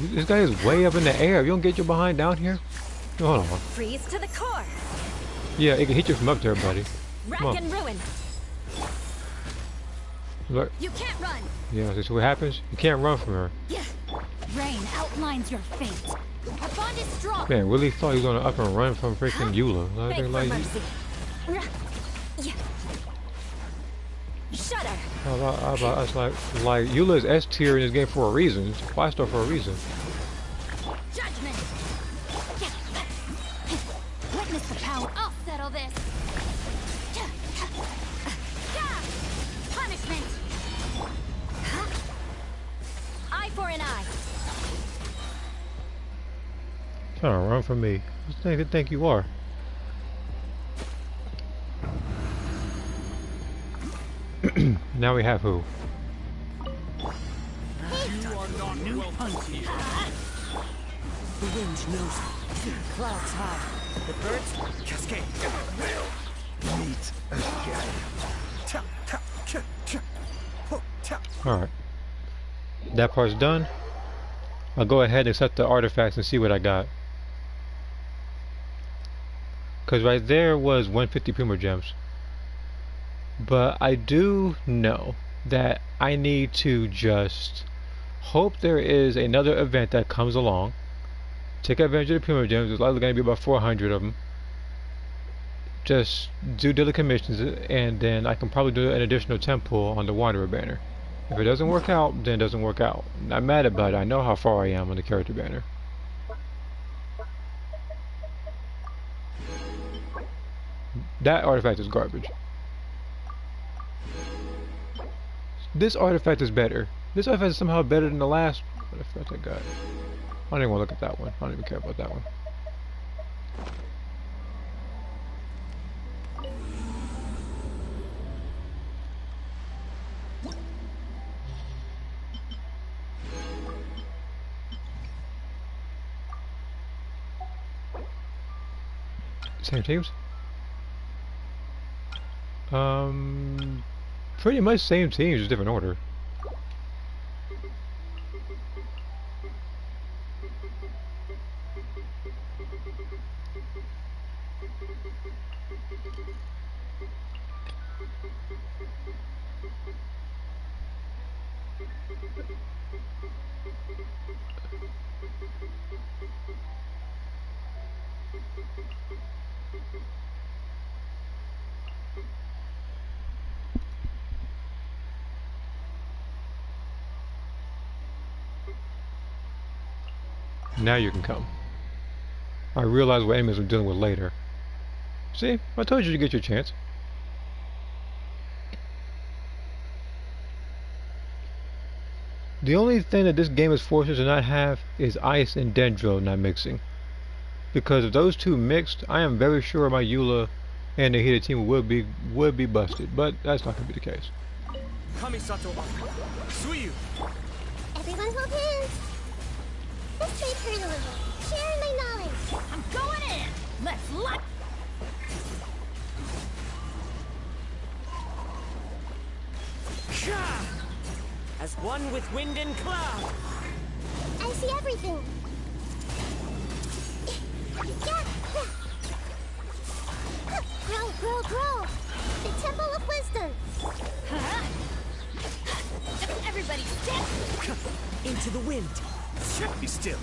This guy is way up in the air. You don't get your behind down here? Hold on. Freeze to the core. Yeah, it can hit you from up there, buddy. Rack Come on. and ruin. Look. You can't run. Yeah, this is what happens. You can't run from her. Yeah. Rain outlines your fate. Our bond is strong. Man, really thought he was gonna up and run from freaking Eula. Beg for mercy. Yeah. Shudder. I was like Eula is S tier in this game for a reason. It's 5-star for a reason. Judgment. Witness the power. I'll settle this. Punishment. Eye for an eye. Trying to run from me. What do you think you are? Now we have who? New punch. The wind knows it. Clouds high. The birds cascade. Meet again. Alright. That part's done. I'll go ahead and accept the artifacts and see what I got. Because right there was 150 Primo Gems. But I do know that I need to just hope there is another event that comes along. Take advantage of the Primo Gems. There's likely going to be about 400 of them. Just do daily commissions, and then I can probably do an additional temple on the Wanderer banner. If it doesn't work out, then it doesn't work out. I'm not mad about it. I know how far I am on the character banner. That artifact is garbage. This artifact is better. This artifact is somehow better than the last artifact I got. I don't even want to look at that one. I don't even care about that one. Same teams? Pretty much same teams, just different order. Now you can come. I realize what enemies we're dealing with later. See? I told you to get your chance. The only thing that this game is forced to not have is ice and dendro not mixing. Because if those two mixed, I am very sure my Eula and the Hida team would be busted. But that's not going to be the case. Kamisato Suyu. Everyone hold hands. Let's trade Perilous. Sharing my knowledge. I'm going in. Let's lock. As one with wind and cloud. I see everything. Grow, grow, grow. The Temple of Wisdom. Everybody step. Into the wind. Be still.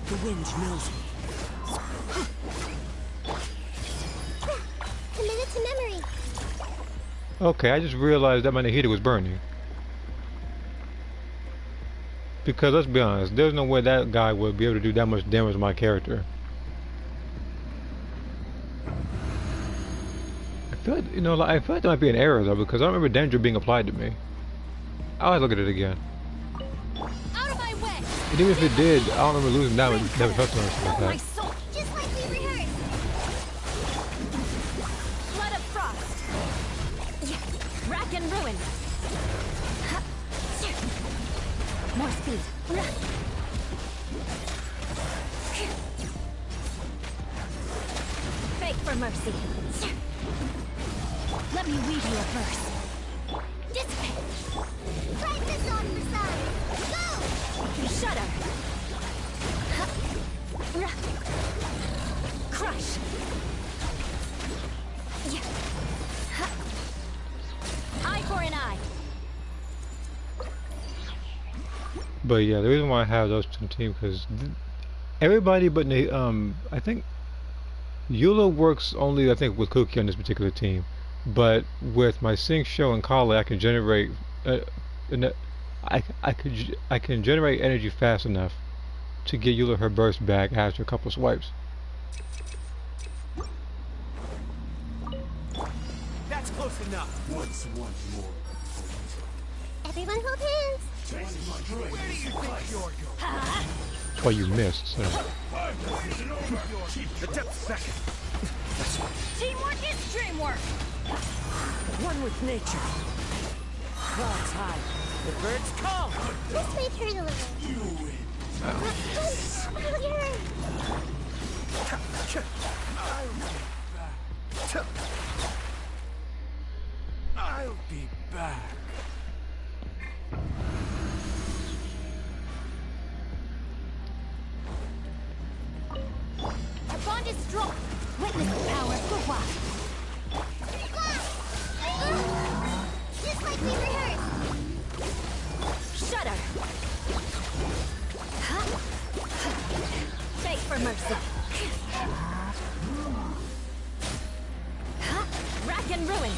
The wind knows me. Committed to memory. Okay, I just realized that my heater was burning. Because let's be honest, there's no way that guy would be able to do that much damage to my character. I feel like, I feel like there might be an error though, because I don't remember danger being applied to me. I'll have to look at it again. Out of my way. And even if it did, I don't remember losing damage, never touched on or something My like that. soul. Just like we rehearsed. Blood of frost. Rack and ruin. More speed. Fake for mercy. Let me weave you a verse. Dissipate. Fight this on for size. Go! Shudder. Crush. Eye for an eye. But yeah, the reason why I have those two teams because everybody but I think Eula works only with Cookie on this particular team, but with my Sync Show and Kale, I can generate I can generate energy fast enough to get Eula her burst back after a couple swipes. That's close enough. Once more. Everyone hold hands. Where do you think you're going? Oh, you missed. So. The depth second. Teamwork is dreamwork. One with nature. Clouds high. The birds call. Let's trade Perilous. You win. I'll be back. Our bond is strong. Witness the power of Gua. Just like we rehearsed. Shudder. Beg for mercy. Rack and ruin.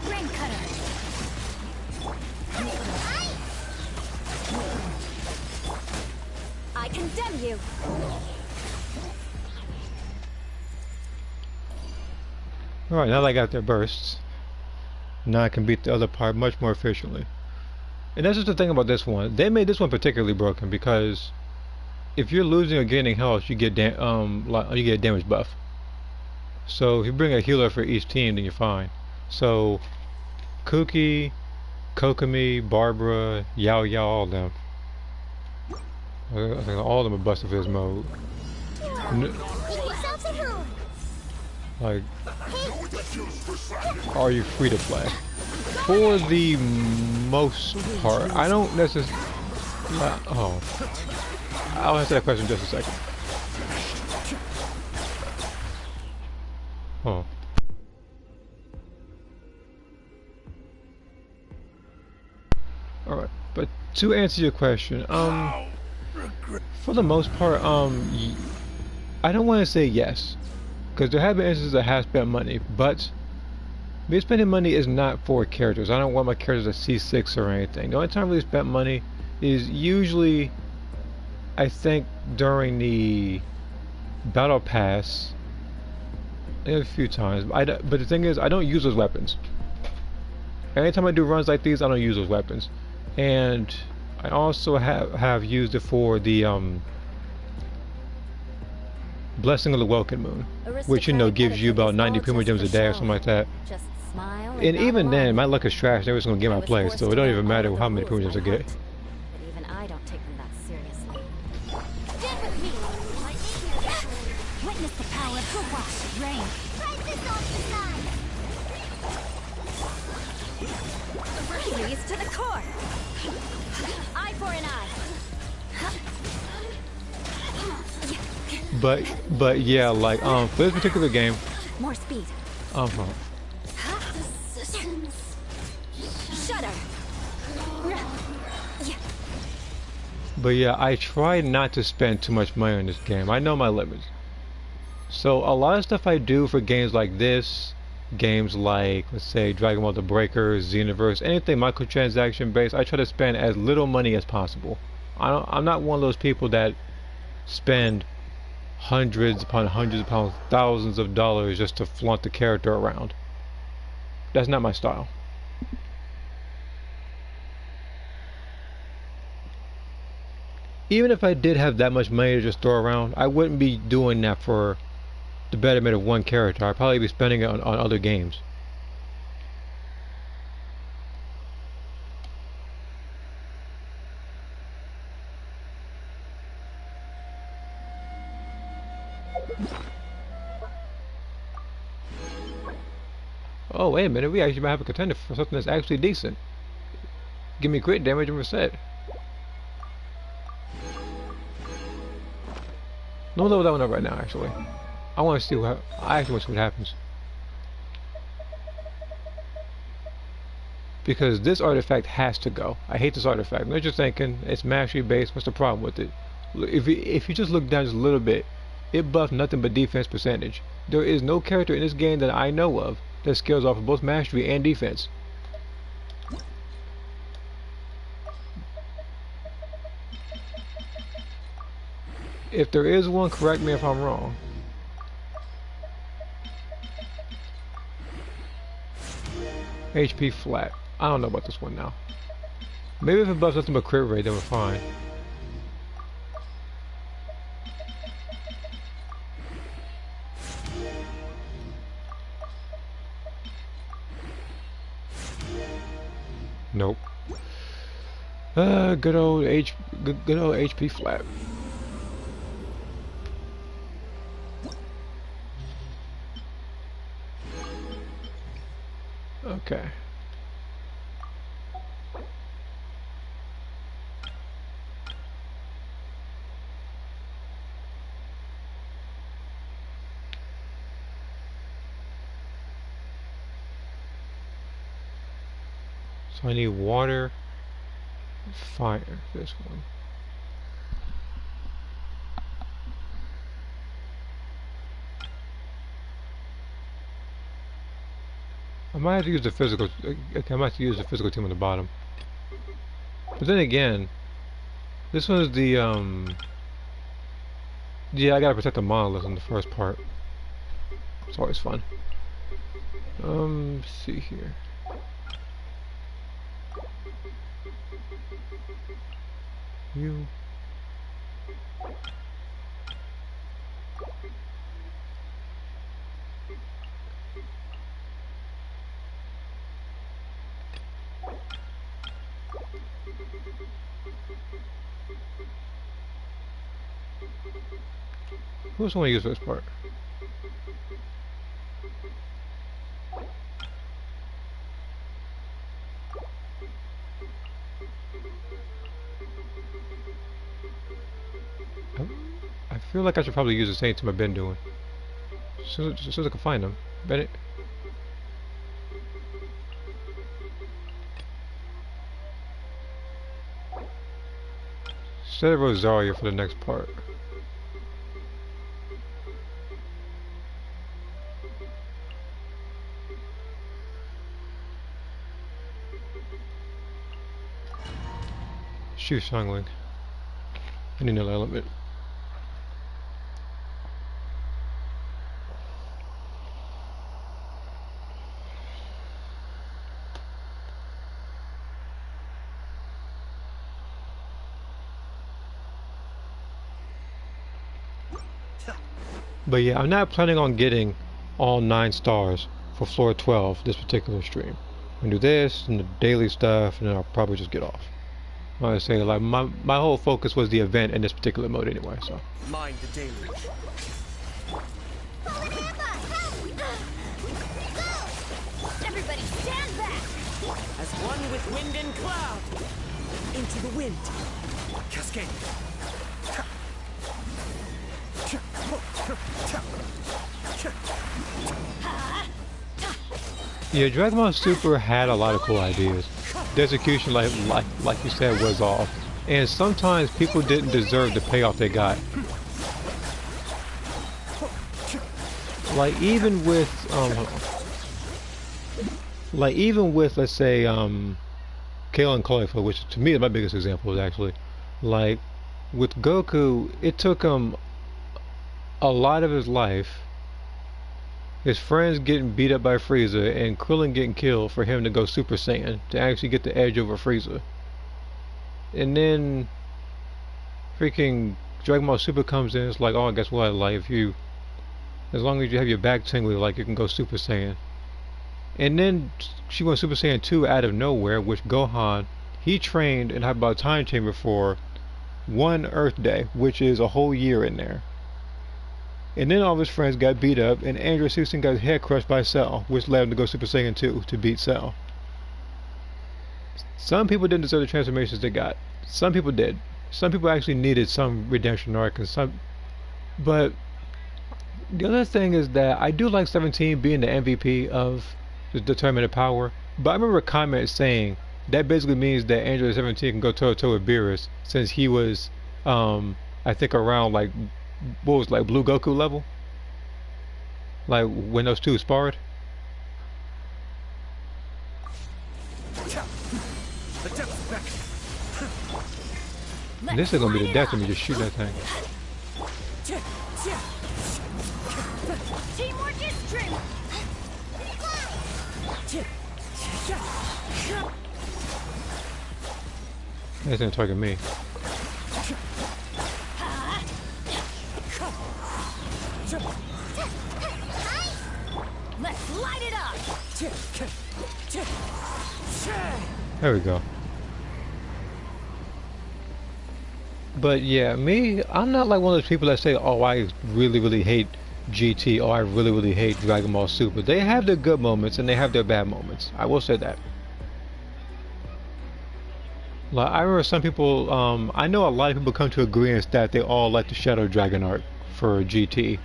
Rain cutter. I condemn you. Alright, now that I got their bursts, now I can beat the other part much more efficiently. And that's just the thing about this one. They made this one particularly broken because if you're losing or gaining health, you get you get a damage buff. So if you bring a healer for each team, then you're fine. So Cookie, Kokomi, Barbara, Yao, all of them. I think all of them are busted for this mode. Make yourselves at home. Like, are you free to play? For the most part, I don't necessarily. Oh, I'll answer that question in just a second. Oh. Alright, but to answer your question, for the most part, I don't want to say yes, because there have been instances I have spent money, but me spending money is not for characters. I don't want my characters to C6 or anything. The only time I really spent money is usually, I think, during the battle pass, a few times. But the thing is, I don't use those weapons. Anytime I do runs like these, I don't use those weapons. And I also have used it for the Blessing of the Welcome Moon, which you know gives you about 90 primo gems a day or something like that. Just smile And nod even then, along. my luck is trash. They're just gonna get I my was play, forced so to it don't learn even all matter of the how many rules primo gems I by get. heart, but even I don't take them that seriously. Stand with me. Witness the power of the wash rain. Try this off the side. Freeze to the core. Eye for an eye. But yeah, like for this particular game, More speed. Shudder. but yeah, I try not to spend too much money on this game. I know my limits. So a lot of stuff I do for games like this, games like, let's say, Dragon Ball The Breakers, Xenoverse, anything microtransaction based, I try to spend as little money as possible. I'm not one of those people that spend hundreds upon hundreds upon thousands of dollars just to flaunt the character around. That's not my style. Even if I did have that much money to just throw around, I wouldn't be doing that for the betterment of one character. I'd probably be spending it on other games. Oh, wait a minute, we actually might have a contender for something that's actually decent. Give me crit damage and reset. No level that one up right now, actually. I want to see what I actually want to see what happens. Because this artifact has to go. I hate this artifact. I'm just thinking, it's mastery based, what's the problem with it? If you just look down just a little bit, it buffs nothing but defense percentage. There is no character in this game that I know of that scales off of both mastery and defense. If there is one, correct me if I'm wrong. HP flat. I don't know about this one now. Maybe if it buffs nothing but crit rate, then we're fine. Nope. Good old HP flat. Okay. So I need water, fire, this one. I might have to use the physical, okay, I might have to use the physical team on the bottom. But then again, this one is the, yeah, I gotta protect the monolith in the first part. It's always fun. Let's see here. You. Who else want to use this part? I feel like I should probably use the same team I've been doing. As soon as I can find them. Bennett. Set Rosario for the next part. Shoot Shangling. I need another element. But yeah, I'm not planning on getting all 9 stars for floor 12 this particular stream. I'm gonna do this and the daily stuff, and then I'll probably just get off. I would say like my whole focus was the event in this particular mode anyway. So. Mind the deluge. Everybody stand back! As one with wind and cloud. Into the wind. Cascade. Yeah, Dragon Ball Super had a lot of cool ideas. The execution, like you said, was off, and sometimes people didn't deserve the payoff they got. Like even with let's say Kale and Cauliflower, which to me is my biggest example, is actually like with Goku, it took him a lot of his life, his friends getting beat up by Frieza, and Krillin getting killed for him to go Super Saiyan, to actually get the edge over Frieza. And then freaking Dragon Ball Super comes in, it's like, oh, guess what, like, if you, as long as you have your back tingly, like, you can go Super Saiyan. And then she went Super Saiyan 2 out of nowhere, which Gohan, he trained and had about a time chamber for 1 Earth Day, which is a whole year in there. And then all of his friends got beat up, and Android 16 got his head crushed by Cell, which led him to go Super Saiyan 2 to beat Cell. Some people didn't deserve the transformations they got. Some people did. Some people actually needed some redemption arc, and some. But the other thing is that I do like 17 being the MVP of the Determinate Power. But I remember a comment saying that basically means that Android 17 can go toe to toe with Beerus, since he was, I think around like. What was like Blue Goku level? Like when those two sparred? This is gonna be the death of me just shooting that thing. Teamwork is strength! That's gonna target me. Let's light it up! There we go. But yeah, me, I'm not like one of those people that say, oh, I really hate GT, or I really hate Dragon Ball Super. They have their good moments and they have their bad moments. I will say that. Like, I remember some people, I know a lot of people come to agreement that they all like the Shadow Dragon arc for GT.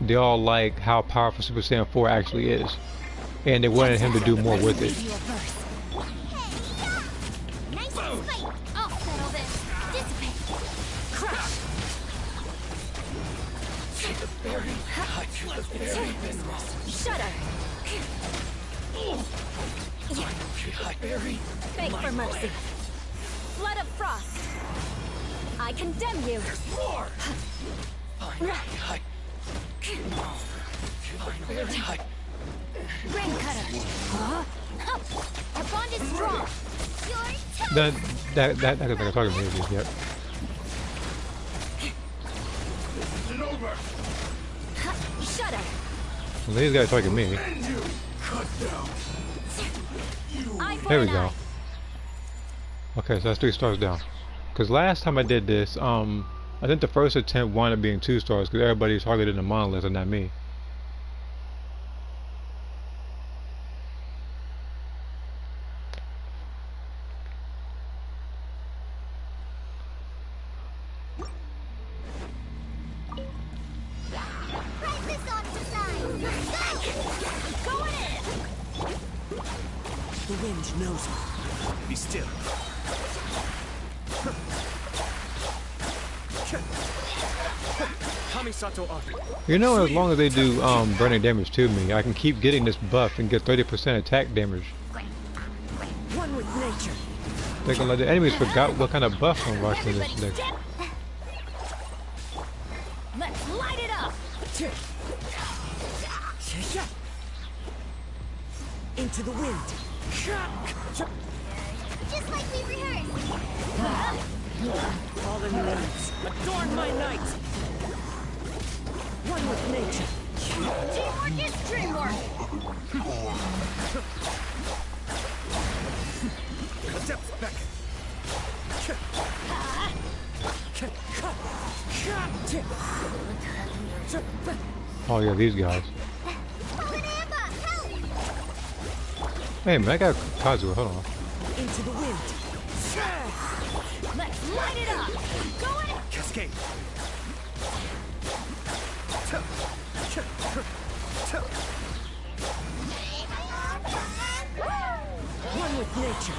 They all like how powerful Super Saiyan 4 actually is, and they wanted him to do more with it. Nice and spiky. I'll settle this. Dissipate. Crush. Shudder. Beg for mercy. Flood of frost. I condemn you. Brain cutter. Our bond is strong. That I think I'm talking to you yet. Shudder. Well, these guys target me. There we go. Okay, so that's 3 stars down. Because last time I did this, I think the first attempt wound up being 2 stars because everybody targeted the monolith and not me. The wind knows me. Be still. You know, as long as they do burning damage to me, I can keep getting this buff and get 30% attack damage. One with nature. They're gonna let the enemies forgot what kind of buff I'm rocking this thing. Let's light it up. Into the wind. Just like we rehearsed. Fallen leaves, adorn my night. nature. Teamwork is dreamwork. Adept beckon. Oh yeah, these guys. Hey man, I got Kazuha, hold on. Into the wind. Let's light it up. Go in. Cascade. One with nature.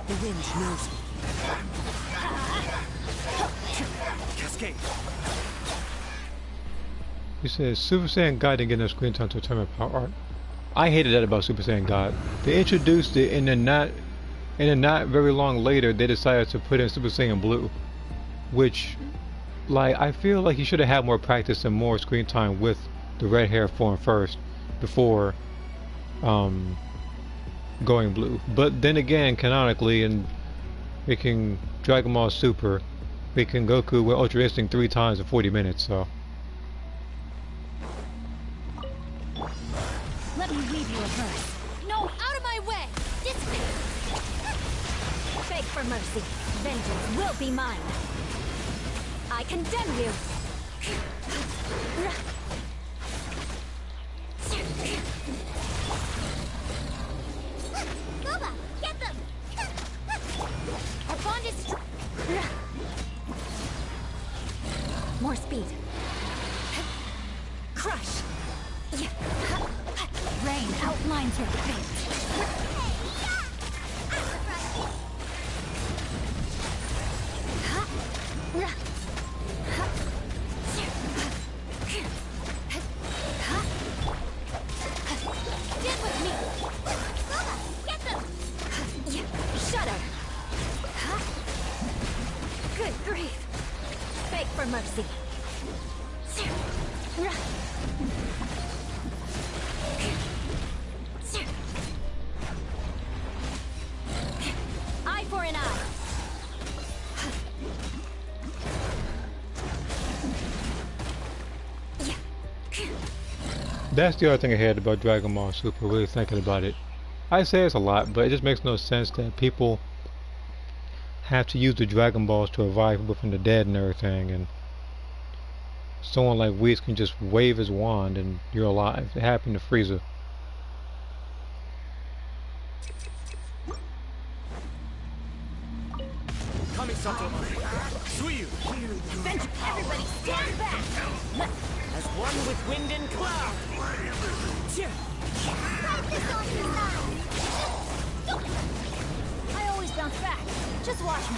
The wind knows me. Cascade. He says Super Saiyan God didn't get enough screen time to determine power art. I hated that about Super Saiyan God. They introduced it and then not very long later they decided to put in Super Saiyan Blue. Which like I feel like he should have had more practice and more screen time with the red hair form first before going blue. But then again, canonically in making Dragon Ball Super, making Goku with Ultra Instinct 3 times in 40 minutes, so Let me weave you a verse. No, out of my way. This way. Beg for mercy. Vengeance will be mine. I condemn you. Boba, get them. Our bond is strong. More speed. Crush. Rain outlines your fate. Get with me. Get them. Shudder. Good grief. Beg for mercy. Eye for an eye. that's the other thing I had about Dragon Ball Super, really thinking about it. I say it's a lot, but it just makes no sense that people have to use the Dragon Balls to revive people from the dead and everything, and someone like Whis can just wave his wand and you're alive. It happened to Frieza. Kami Sato. Suiyu. Everybody stand back. As one with wind and cloud. I always bounce back. Just watch me.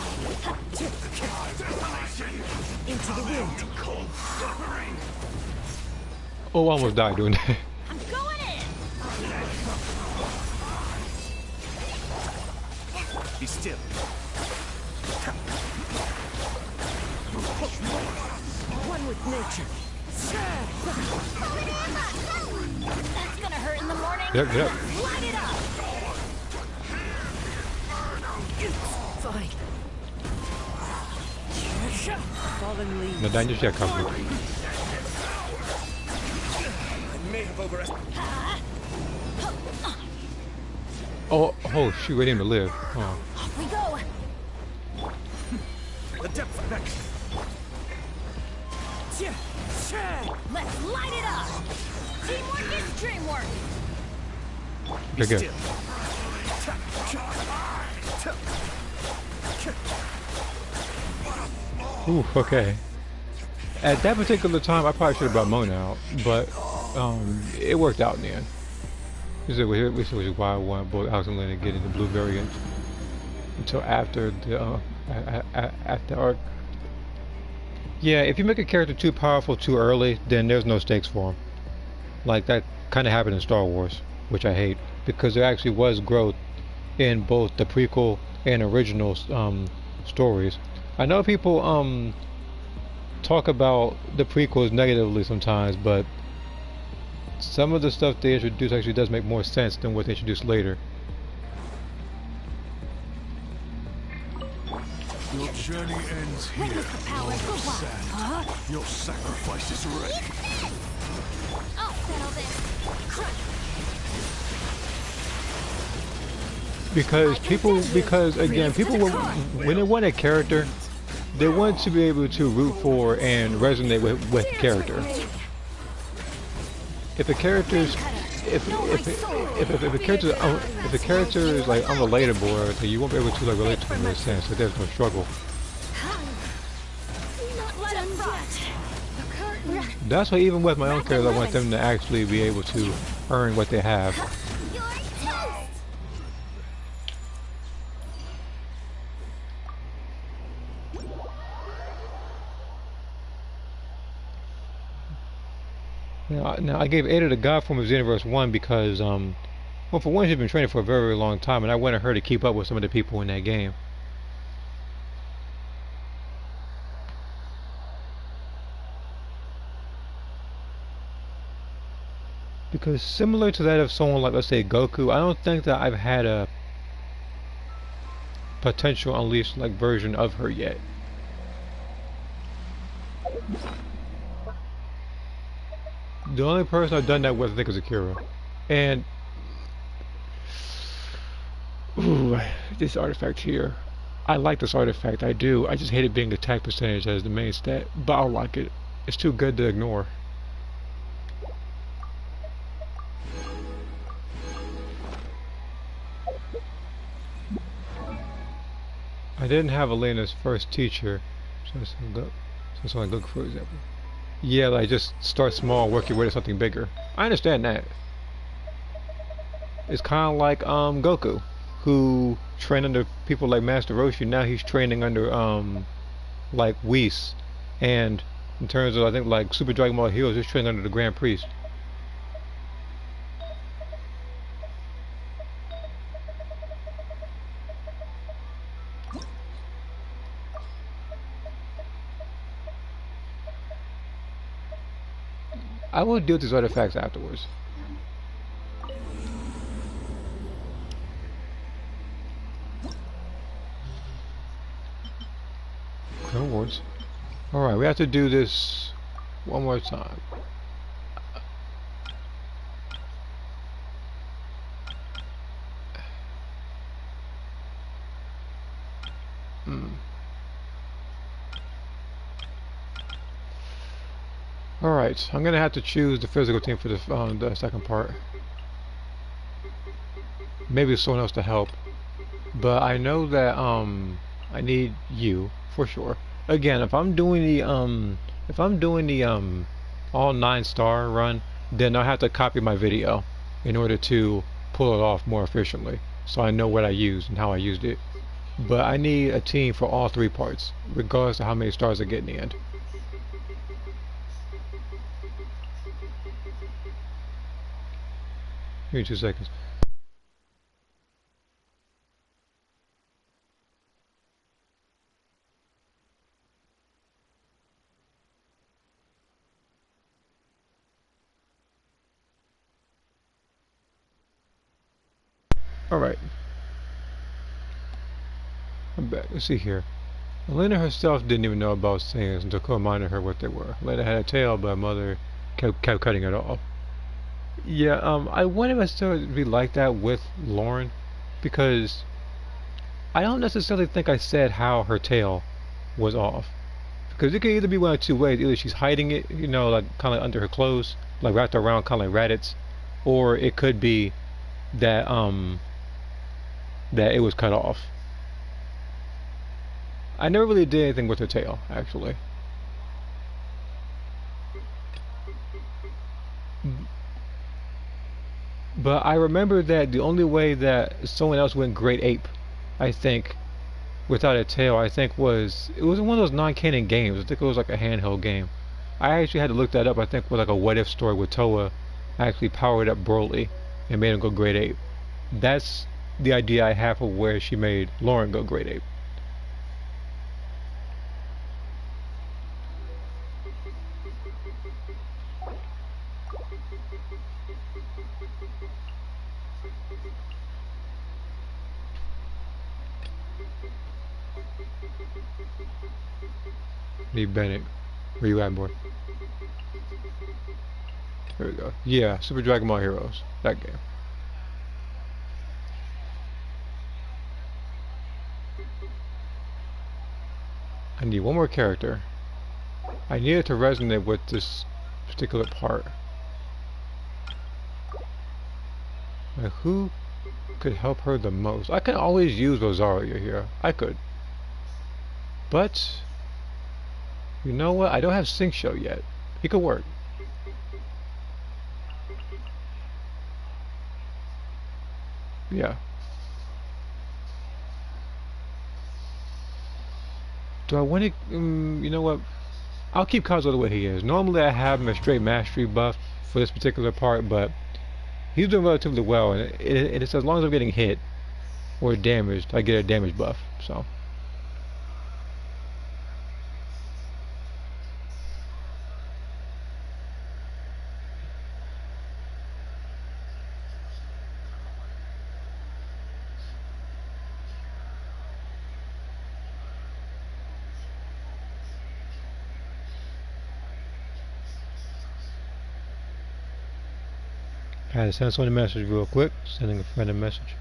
Into the wind. Oh, I almost died doing that. I'm going in. Be still. One with nature. That's gonna hurt in the morning. Yep. Light it up. Fine. Fallen leaves. No danger yet, Kazu. I may have overestimated. Oh shoot, waiting to live. Oh. Off we go. The depth back. Let's light it up. Teamwork is dreamwork. Be Okay. still. Ooh, okay. At that particular time, I probably should have brought Mona out, but it worked out in the end. Which is why I wanted both Alex and Lena to get in the blue variant until after the after arc. Yeah, if you make a character too powerful too early, then there's no stakes for him. Like that kind of happened in Star Wars, which I hate, because there actually was growth in both the prequel and original stories. I know people talk about the prequels negatively sometimes, but some of the stuff they introduce actually does make more sense than what they introduced later. Your journey ends here. Witness the power for what? Huh? Your sacrifice is ready. I'll settle this. Because again, people when they want a character, they want to be able to root for and resonate with character. If a character's if a character is like unrelatable, or so you won't be able to like relate to them in a sense. So there's no struggle. Not done yet. That's why even with my own characters, I want them to actually be able to earn what they have. You're toast. Now I gave Ada the God form of Xenoverse 1 because, well, for one, she's been training for a very, very long time, and I wanted her to keep up with some of the people in that game. Because similar to that of someone like, let's say, Goku, I don't think that I've had a potential unleashed like version of her yet. The only person I've done that with, I think, is Akira. And ooh, this artifact here. I like this artifact, I do. I just hate it being attack percentage as the main stat, but I'll like it. It's too good to ignore. I didn't have Elena's first teacher, so someone Goku, for example. Yeah, like just start small, work your way to something bigger. I understand that. It's kind of like Goku, who trained under people like Master Roshi. Now he's training under like Whis, and in terms of I think like Super Dragon Ball Heroes, he's training under the Grand Priest. I will deal with these artifacts afterwards. No worries. Alright, we have to do this one more time. Alright, I'm gonna have to choose the physical team for the second part. Maybe someone else to help. But I know that I need you for sure. Again, if I'm doing the all 9-star run, then I'll have to copy my video in order to pull it off more efficiently, so I know what I used and how I used it. But I need a team for all 3 parts, regardless of how many stars I get in the end. Give me 2 seconds. Alright. I'm back. Let's see here. Elena herself didn't even know about singers until Ko reminded her what they were. Elena had a tail, but her mother kept cutting it off. Yeah, I wanted my story to be like that with Lauren, because I don't necessarily think I said how her tail was off. Because it could either be one of 2 ways. Either she's hiding it, you know, like kind of under her clothes, like wrapped around kind of like Raditz, or it could be that that it was cut off. I never really did anything with her tail, actually. But I remember that the only way that someone else went Great Ape, I think, without a tail, I think it was one of those non-canon games. I think it was like a handheld game. I actually had to look that up. I think with like a what if story where Toa actually powered up Broly and made him go Great Ape. That's the idea I have for where she made Lauren go Great Ape. Hey Bennett, where you at, boy? Here we go. Yeah, Super Dragon Ball Heroes. That game. I need one more character. I need it to resonate with this particular part. Like, who could help her the most? I can always use Rosario here. I could. But, you know what? I don't have Sync Show yet. He could work. Yeah. Do I want to? You know what? I'll keep Kazuo the way he is. Normally I have him a straight mastery buff for this particular part, but he's doing relatively well, and it's as long as I'm getting hit or damaged, I get a damage buff. So. I had to send someone a message real quick. Sending a friend a message.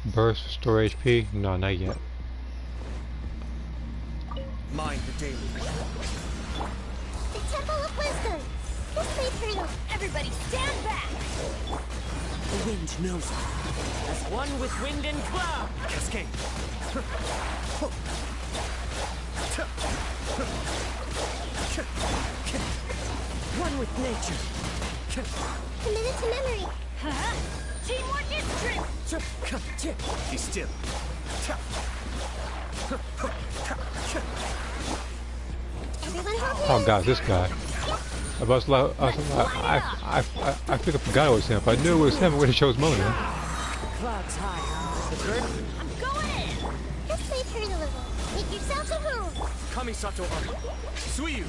Burst, restore HP? No, not yet. Mind the daily. The Temple of Wisdom. This way, Perilous. Everybody stand back! The wind knows it. As one with wind and cloud. Cascade. One with nature. Committed to memory. Huh? Teamwork is true! Be still. Everyone hold Oh hands. god, this guy. I think I forgot it was him. If I knew it was him, I would have chose Mona. Clouds high. The bird. I'm going in! This way, Perilous. Make yourselves at home. Kamisato Ari. Suiyu.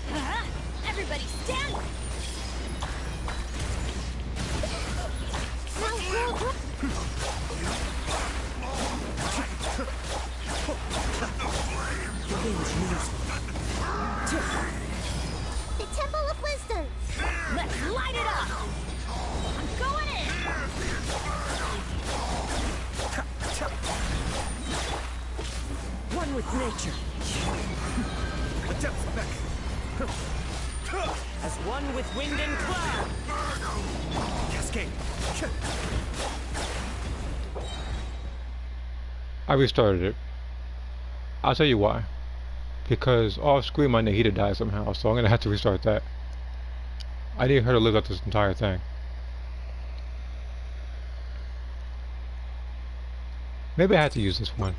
Huh? Everybody stand! Now, The wind knows it. the Temple of Wisdom. Let's light it up! I'm going in! One with nature. The depth back. As one with wind and cloud. Cascade. I restarted it. I'll tell you why. Because off screen my Nahida died somehow, so I'm gonna have to restart that. I need her to live up this entire thing. Maybe I had to use this one.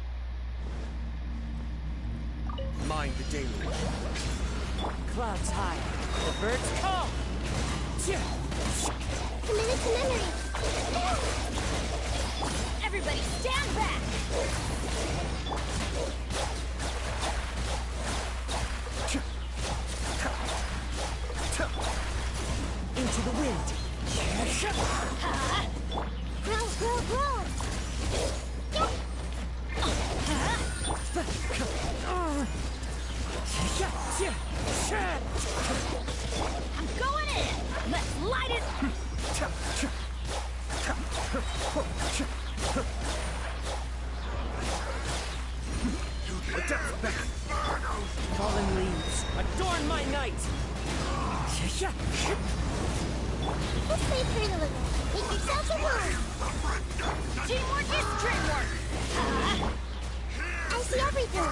Mind the daily. Clouds high. The birds call. Committed to memory. Everybody stand back! Into the wind. Growl, growl, growl. I'm going in! Let's light it! Fallen leaves. Adorn my night. This way, Perilous. Make yourselves at home. Teamwork is dreamwork! Huh? I see everything.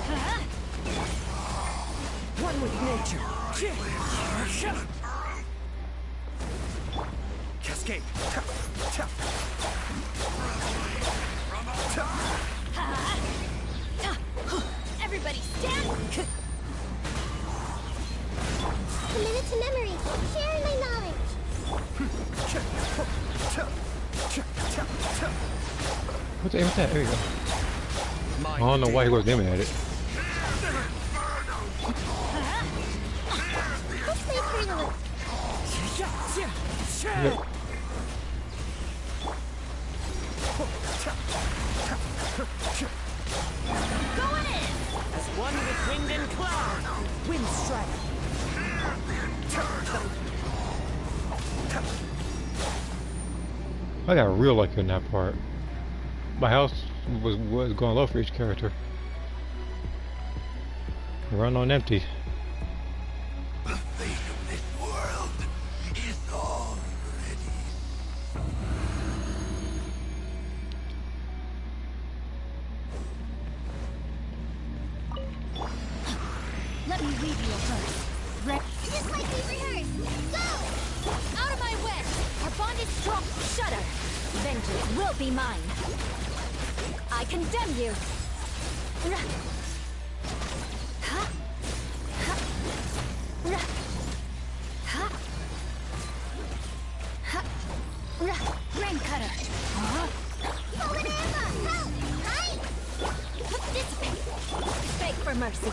Huh? One with nature. Cascade. Everybody stand! Committed to memory. Sharing my knowledge. What's aim at that? There you go. I don't know why he was aiming at it. Yep. Going in! As one with wind and cloud! Wind strike! I got real lucky in that part. My health was going low for each character. Run on empty. The fate of this world is all ready. Let me read you a verse. Just like we rehearsed. Go! Out of my way! Our bond is strong. Shudder! Vengeance will be mine. I condemn you. Rain cutter. Fallen Emma! Help! Hide! Dissipate. Beg for mercy.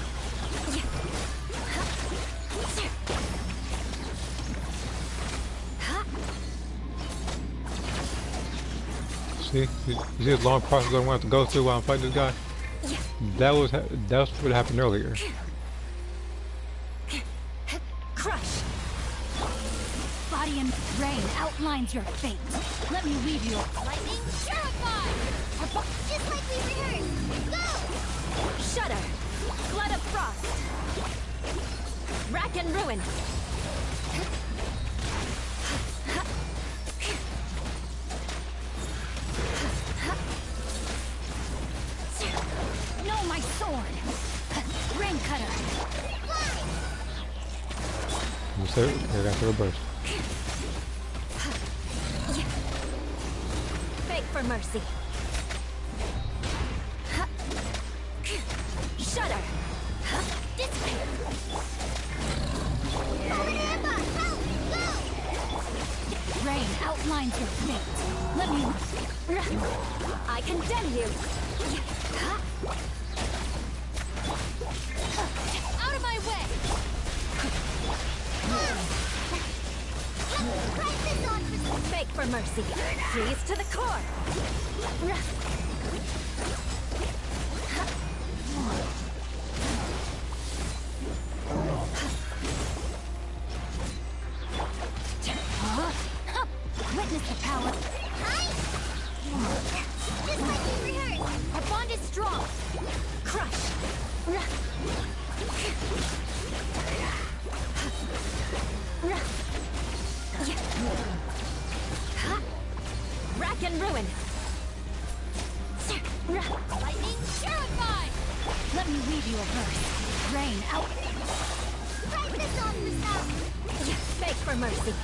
See, you see this long process I'm going to have to go through while I'm fighting this guy. That's what happened earlier. Crush. Body and rain outlines your fate. Let me weave you. Lightning purified! Just like we rehearsed. Go! Shudder. Flood of frost. Rack and ruin. No, my sword. Rain cutter. You say I got to burst. Beg for mercy. Shudder. Dissipate. Fallen Emma! Help! Go! Rain outlines your fate. Let me... I condemn you. Out of my way. Crisis on for Beg for mercy. Freeze to the core. Witness the power. hide! Just like we rehearsed. Our bond is strong. Crush. Rack and ruin. Lightning purified! Let me weave you a verse. Rain out. Crisis on for some! Beg for mercy.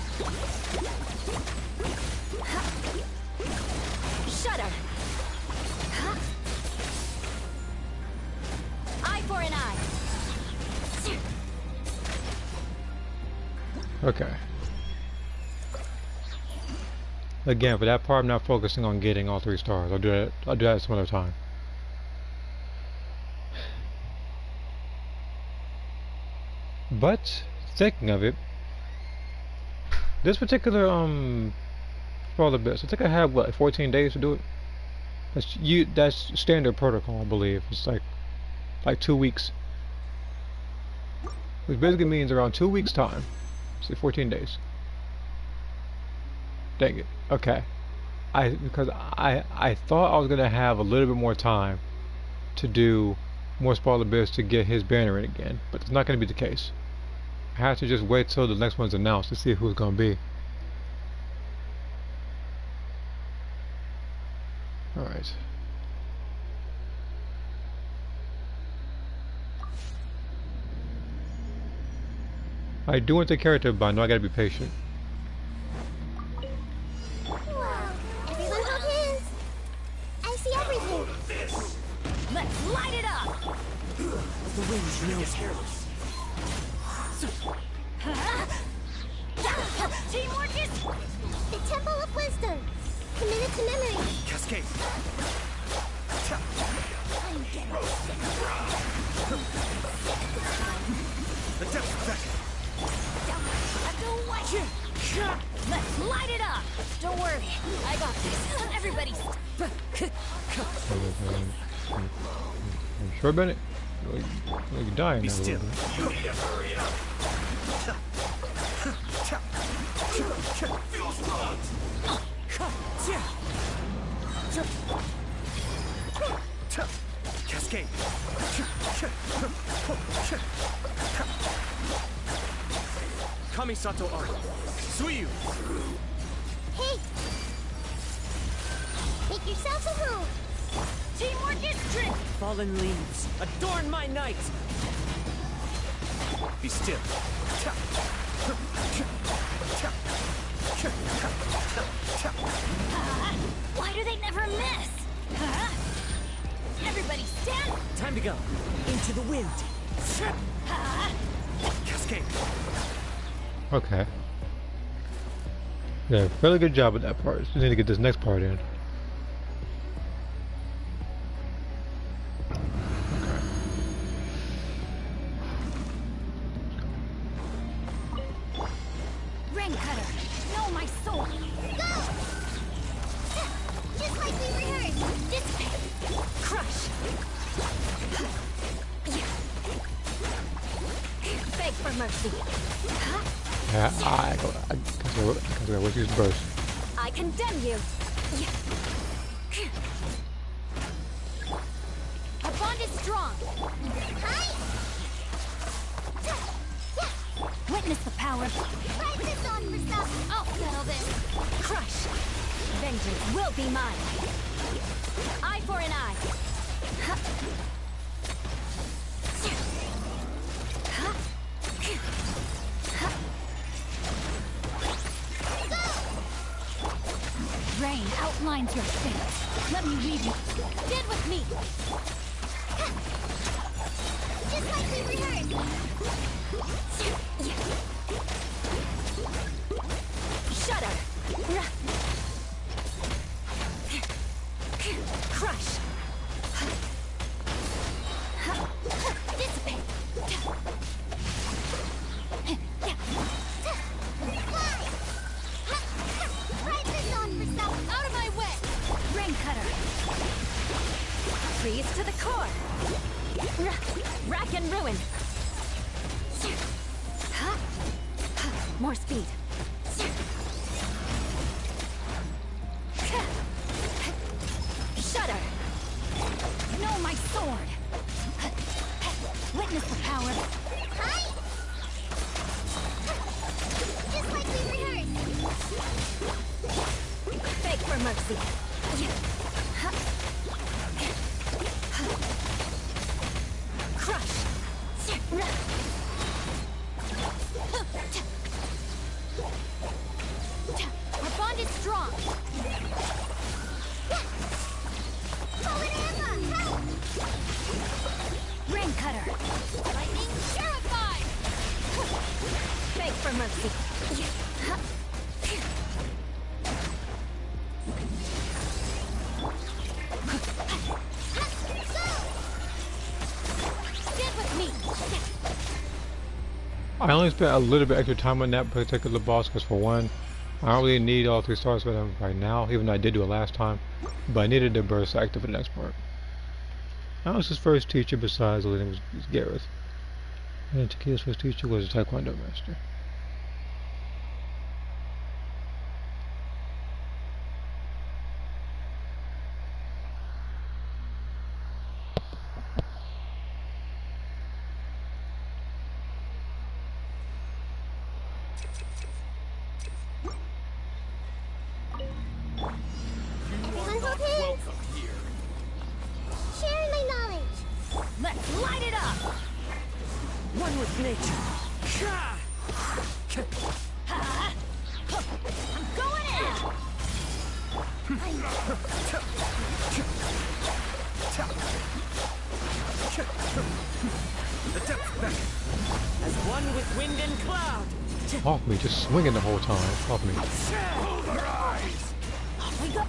Shudder. Eye for an eye. Okay. Again, for that part, I'm not focusing on getting all 3 stars. I'll do that some other time. But thinking of it, this particular for all the bits, I think I have what, 14 days to do it. That's standard protocol, I believe. It's like 2 weeks, which basically means around 2 weeks time. Say 14 days. Dang it. Okay. Because I thought I was gonna have a little bit more time to do more spoiler bits to get his banner in again, but it's not gonna be the case. I have to just wait till the next one's announced to see who it's gonna be. Alright. I do want the character, but I know I gotta be patient. Wow, everyone hold hands! I see everything! Let's light it up. The wind knows her. Teamwork is... The Temple of Wisdom! Committed to memory! Cascade. I'm getting The depth of that. Out the way. Let's light it up! Don't worry, I got this. Everybody... You sure about it? Like you're dying Be now a still. little bit. Feel strong. Cascade. Kamisato art. Suiyu. Hey! Make yourself a move! Teamwork is trick! Fallen leaves, adorn my night! Be still. Why do they never miss? Everybody stand! Time to go. Into the wind. Cascade. Okay. Yeah, fairly good job with that part. Just need to get this next part in. Rain cutter, know my soul! Go! Just like we rehearsed! Dissipate! Crush! Beg for mercy! Yeah, I gotta wait use burst. I condemn you! Our bond is strong! Witness the power! Fight this on for stuff! I'll settle this! Crush! Vengeance will be mine! Eye for an eye! Rain outlines your fate. Let me lead you. Stand with me! Just like we rehearsed! Shudder! Crush! Dissipate! Fight this on for stuff! Out of my way! Rain cutter! Freeze to the core! Rack and ruin! More speed! Shudder! Know my sword! Witness the power! Hi! Just like we rehearsed! Beg for mercy! Crush! Our bond is strong! Fallen Emma! Help! Rain cutter! Lightning terrified! Beg for mercy! Stand with me! I only spent a little bit extra time on that particular boss because for one, I don't really need all 3 stars for them right now, even though I did do it last time, but I needed the burst active for the next part. I was his first teacher besides the name was Gareth. And Takeda's first teacher was a Taekwondo master. Everyone hold hands! Welcome here. Sharing my knowledge! Let's light it up! One with nature. I'm going in! The depth back. As one with wind and cloud. Off me, just swinging the whole time. Off me. Pulverize. We go!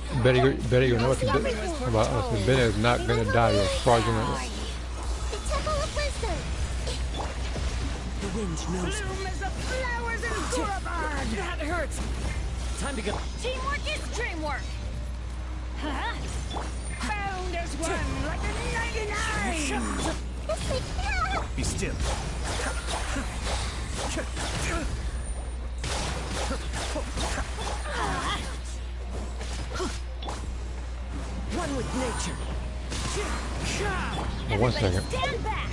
Better you know what to do about us. And Ben is not gonna die. You're fraudulent. The Temple of Wisdom! The wind knows me. Bloom as the flowers in That hurts! Time to go. Teamwork is dreamwork! Huh? Found as one like a 99! Be still. One with nature. Oh, 1 second. Stand back!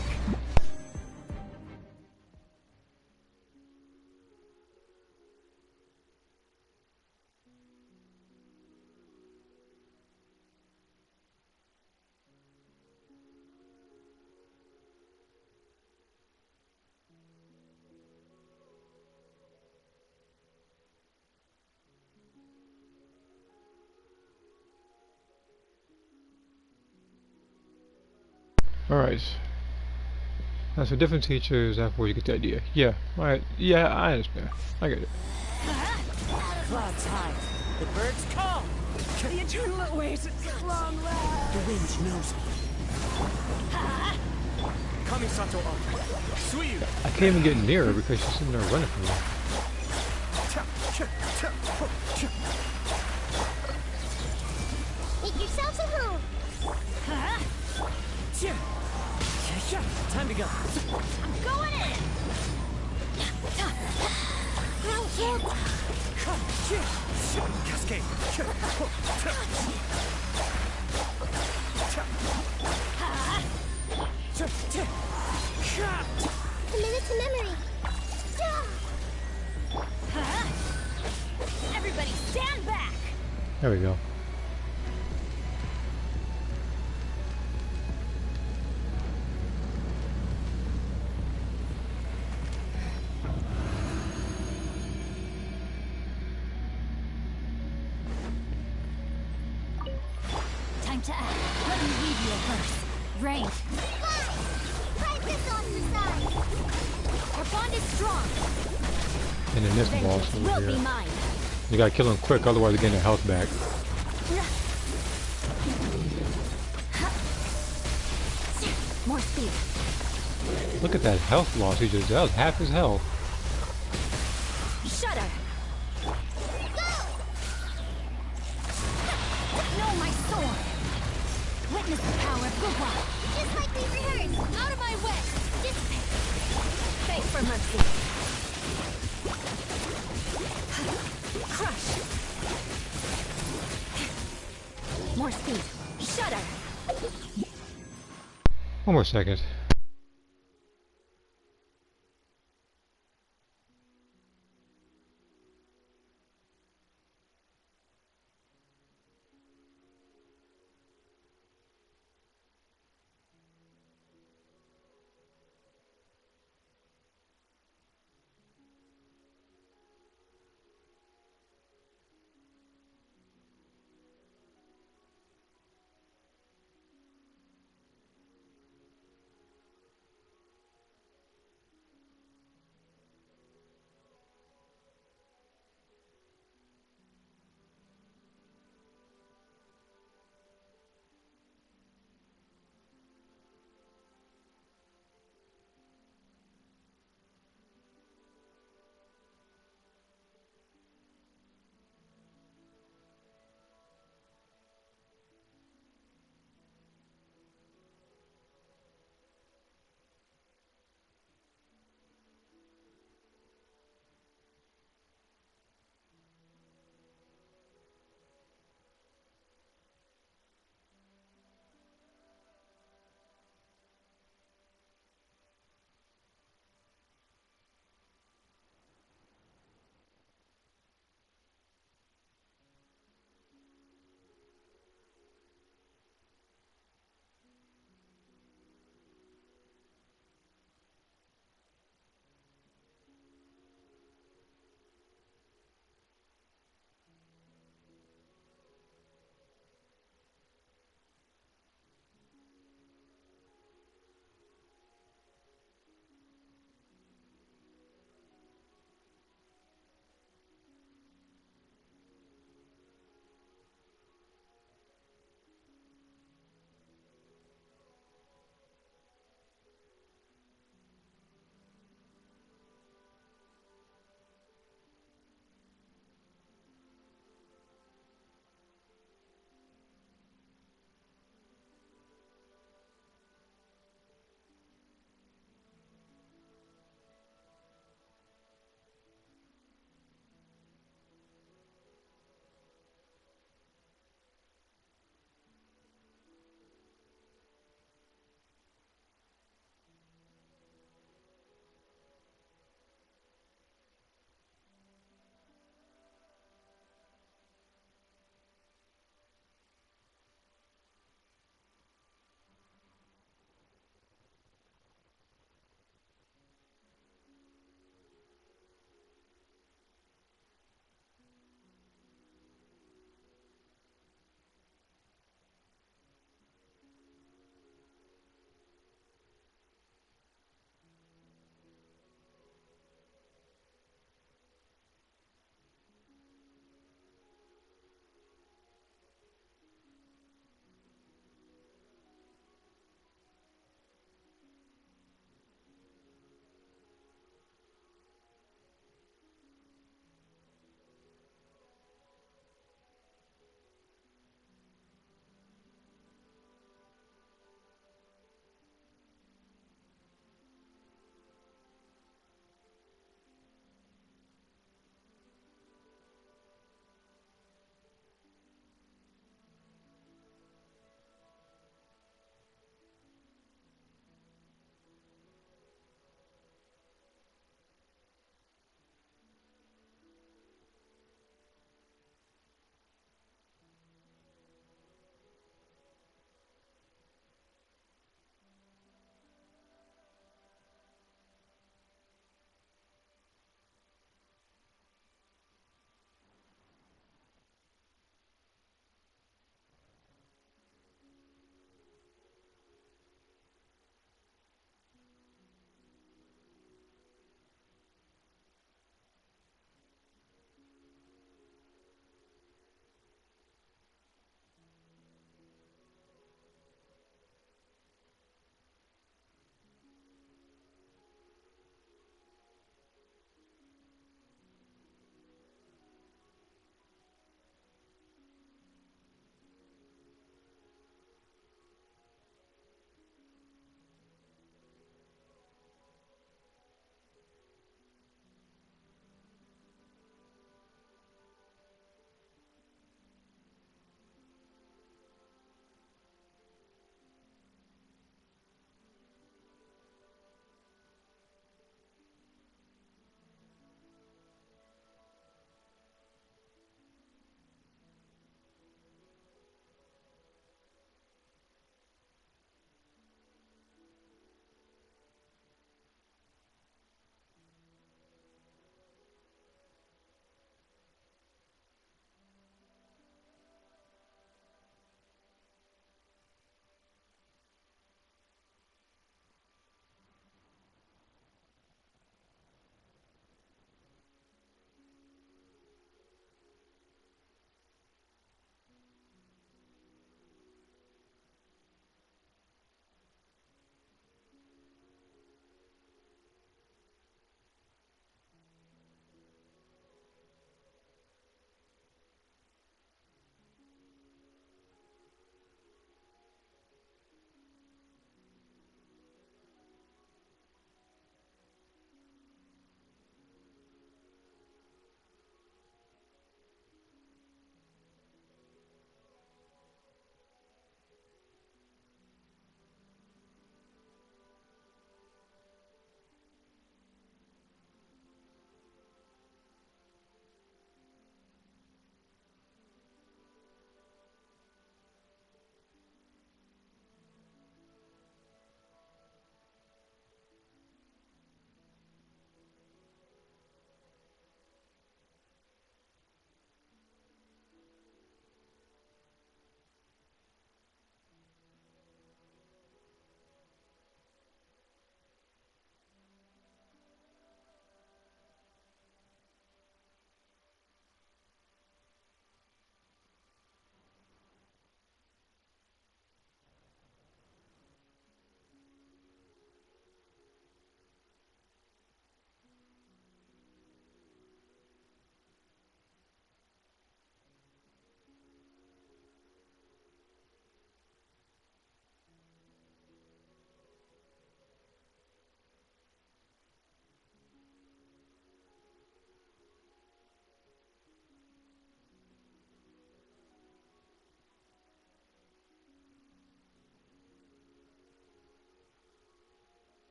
Alright. Now, so different teachers after you get the idea. Yeah, alright. Yeah, I understand. I get it. Clouds high. The birds call. The eternal oasis at long last. The wind knows me. Kamisato up. Suiyu. I can't even get near her because she's sitting there running from me. Make yourselves a home. Time to go. I'm going in! Ground kids. Cascade. Committed to memory. Everybody stand back! There we go. Time to act. Let me read you a verse. Rain. Fight this off the side. Our bond is strong. And then this boss Vengeance over will be here. mine. You gotta kill him quick, otherwise you're getting your health back. More speed. Look at that health loss he just did. That was half his health. Shudder. Know my sword. Witness the power of Gugwa. Just like we rehearsed. Out of my way. Dissipate. Beg for mercy. Crush. More speed. Shudder. One more second.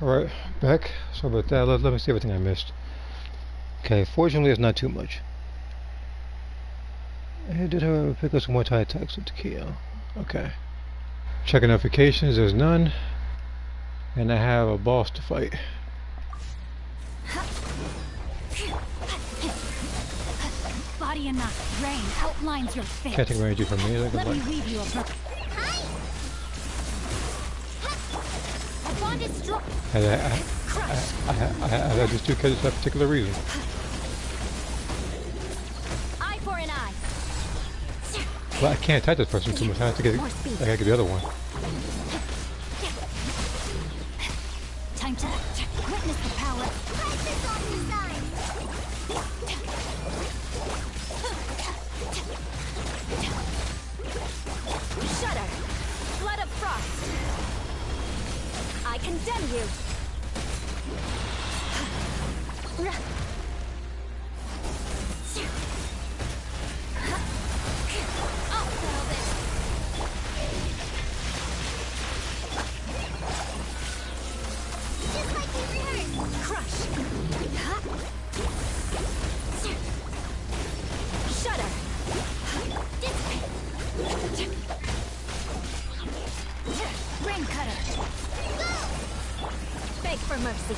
Alright, back. Sorry about that. Let me see everything I missed. Okay, fortunately it's not too much. I did however pick up some more tie attacks with the Keo. Okay. Checking notifications, there's none. And I have a boss to fight. Body and not rain outlines your fate. Can't take energy from me. Let me weave you a book. Our bond is strong. I just do catches for that particular reason. Eye for an eye. But I can't attack this person too much. I have to get. I gotta get the other one. Time to witness the power. Crisis on your side. Shudder. Blood of frost. I condemn you. I'll settle this. Just like we rehearsed. Crush. Shudder. Ring cutter. Beg for mercy.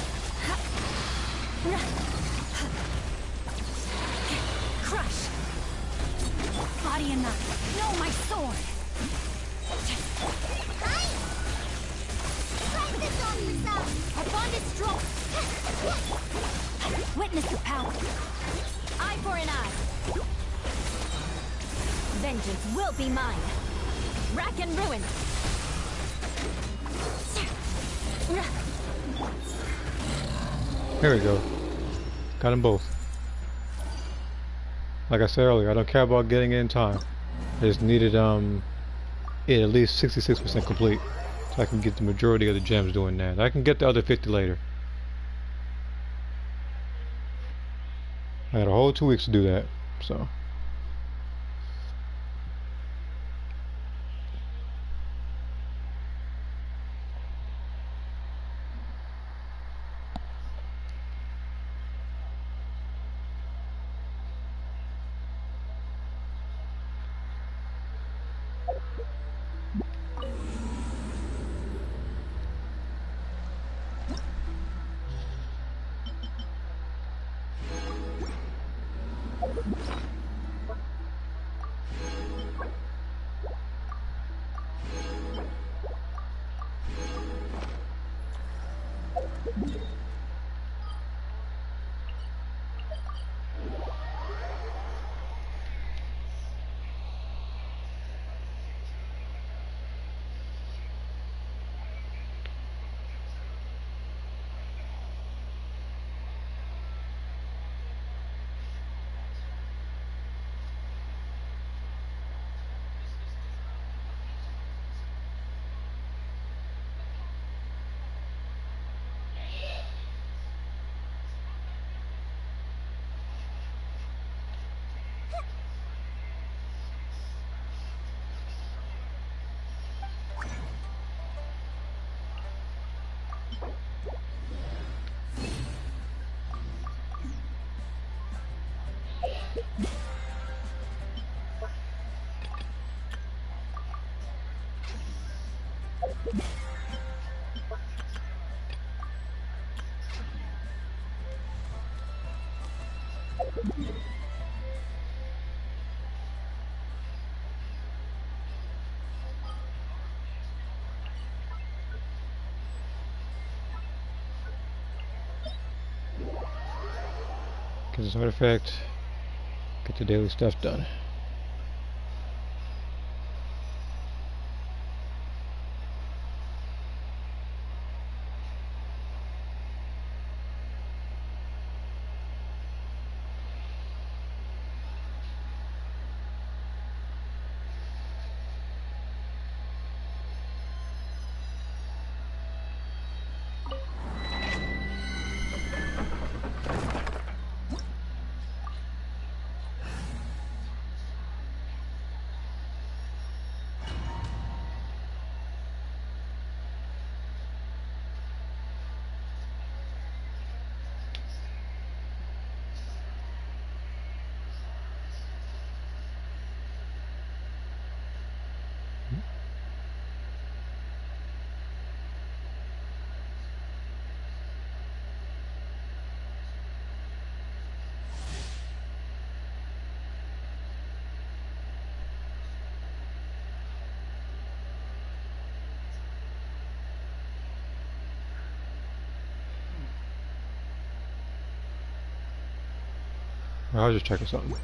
Crush. Body and knife. No, my sword. Crisis on your side. Our bond is strong. Witness the power. Eye for an eye. Vengeance will be mine. Rack and ruin. Here we go. Got them both. Like I said earlier, I don't care about getting it in time. I just needed it at least 66% complete, so I can get the majority of the gems doing that. I can get the other 50 later. I had a whole 2 weeks to do that, so. Get this artifact, get the daily stuff done. I was just checking something.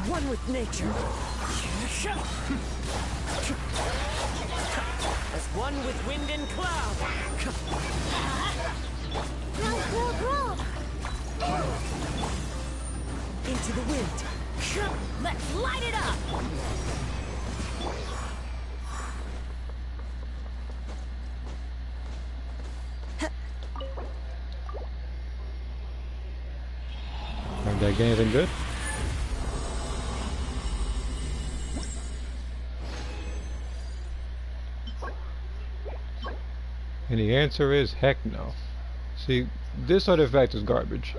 One with nature. As one with wind and cloud. Roll. Into the wind. Let's light it up! Did I get anything good? And the answer is heck no. See, this artifact is garbage.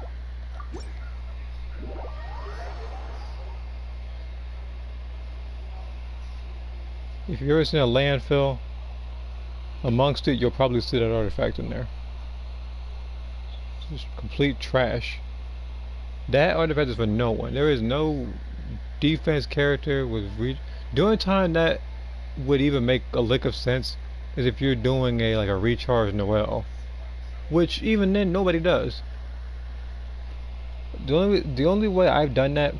If you ever seen a landfill, amongst it you'll probably see that artifact in there. It's just complete trash. That artifact is for no one. There is no defense character with reach. The only time that would even make a lick of sense is if you're doing a like a recharge Noel, which even then nobody does. The only way I've done that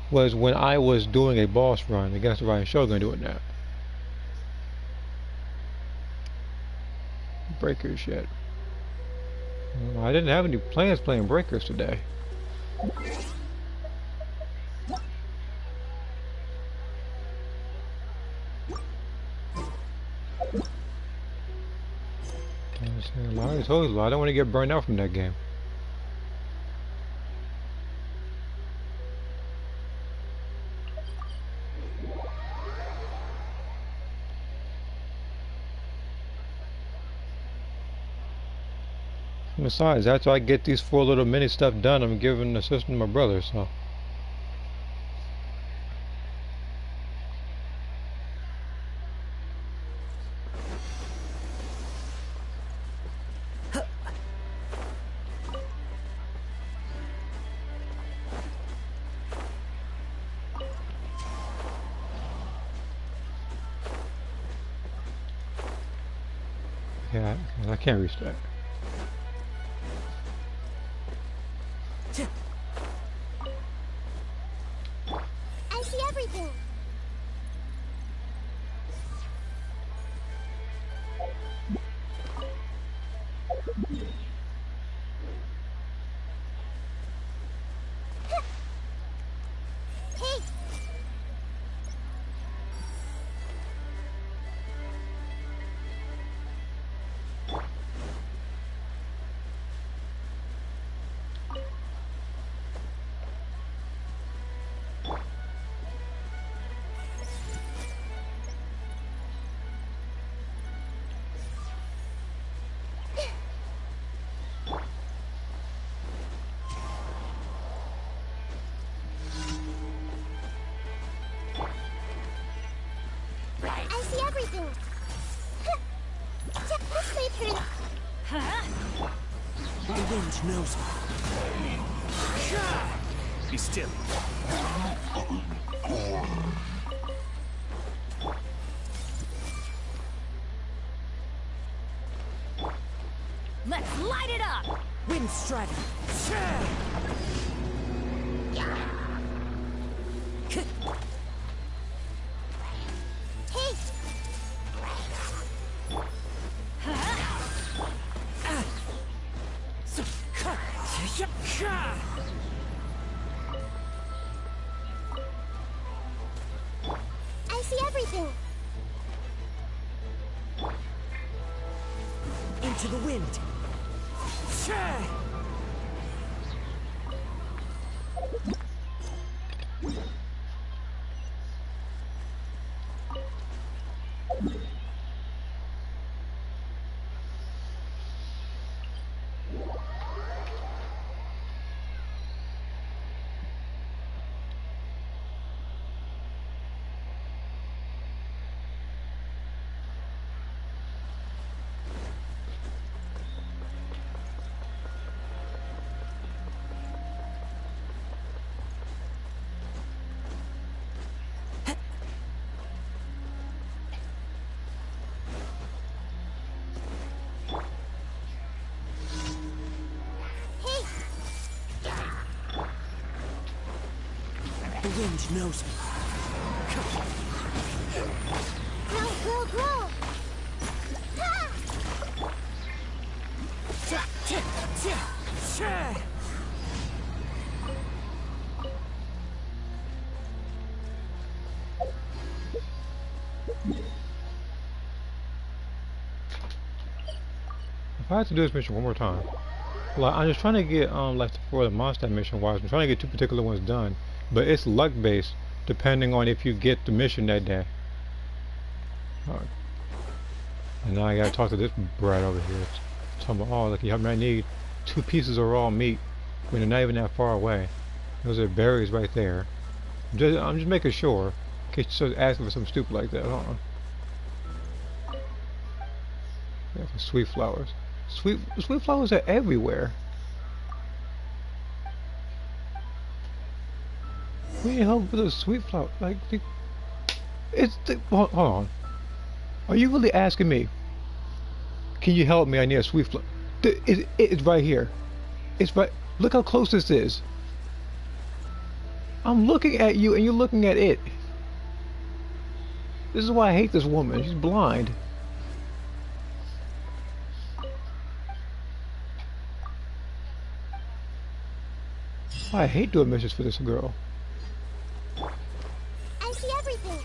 was when I was doing a boss run against the Ryan Shogun doing that. Breakers yet. I didn't have any plans playing Breakers today. I told you, I don't want to get burned out from that game. Besides, after I get these 4 little mini stuff done, I'm giving the system to my brother, so. Yeah, I can't reach that. I see everything. Hey. I see everything. This way, Perilous. The wind knows me. Be still. Let's light it up! Wind strider. Hey. I see everything. Into the wind. wind knows me. Grow, grow, grow! Ha! If I had to do this mission one more time, like I'm just trying to get like for the monster mission wise, I'm trying to get 2 particular ones done, but it's luck based depending on if you get the mission that day. Alright. And now I gotta talk to this brat over here. Talking about, oh, look, you help me, I need 2 pieces of raw meat when they're not even that far away. Those are berries right there. I'm just making sure in case you start asking for something stupid like that. Yeah, for sweet flowers. Sweet flowers are everywhere. We need help with a sweet flower. Like, hold on. Are you really asking me? Can you help me? I need a sweet flower. It's right here. It's right. Look how close this is. I'm looking at you and you're looking at it. This is why I hate this woman. She's blind. I hate doing missions for this girl. I see everything.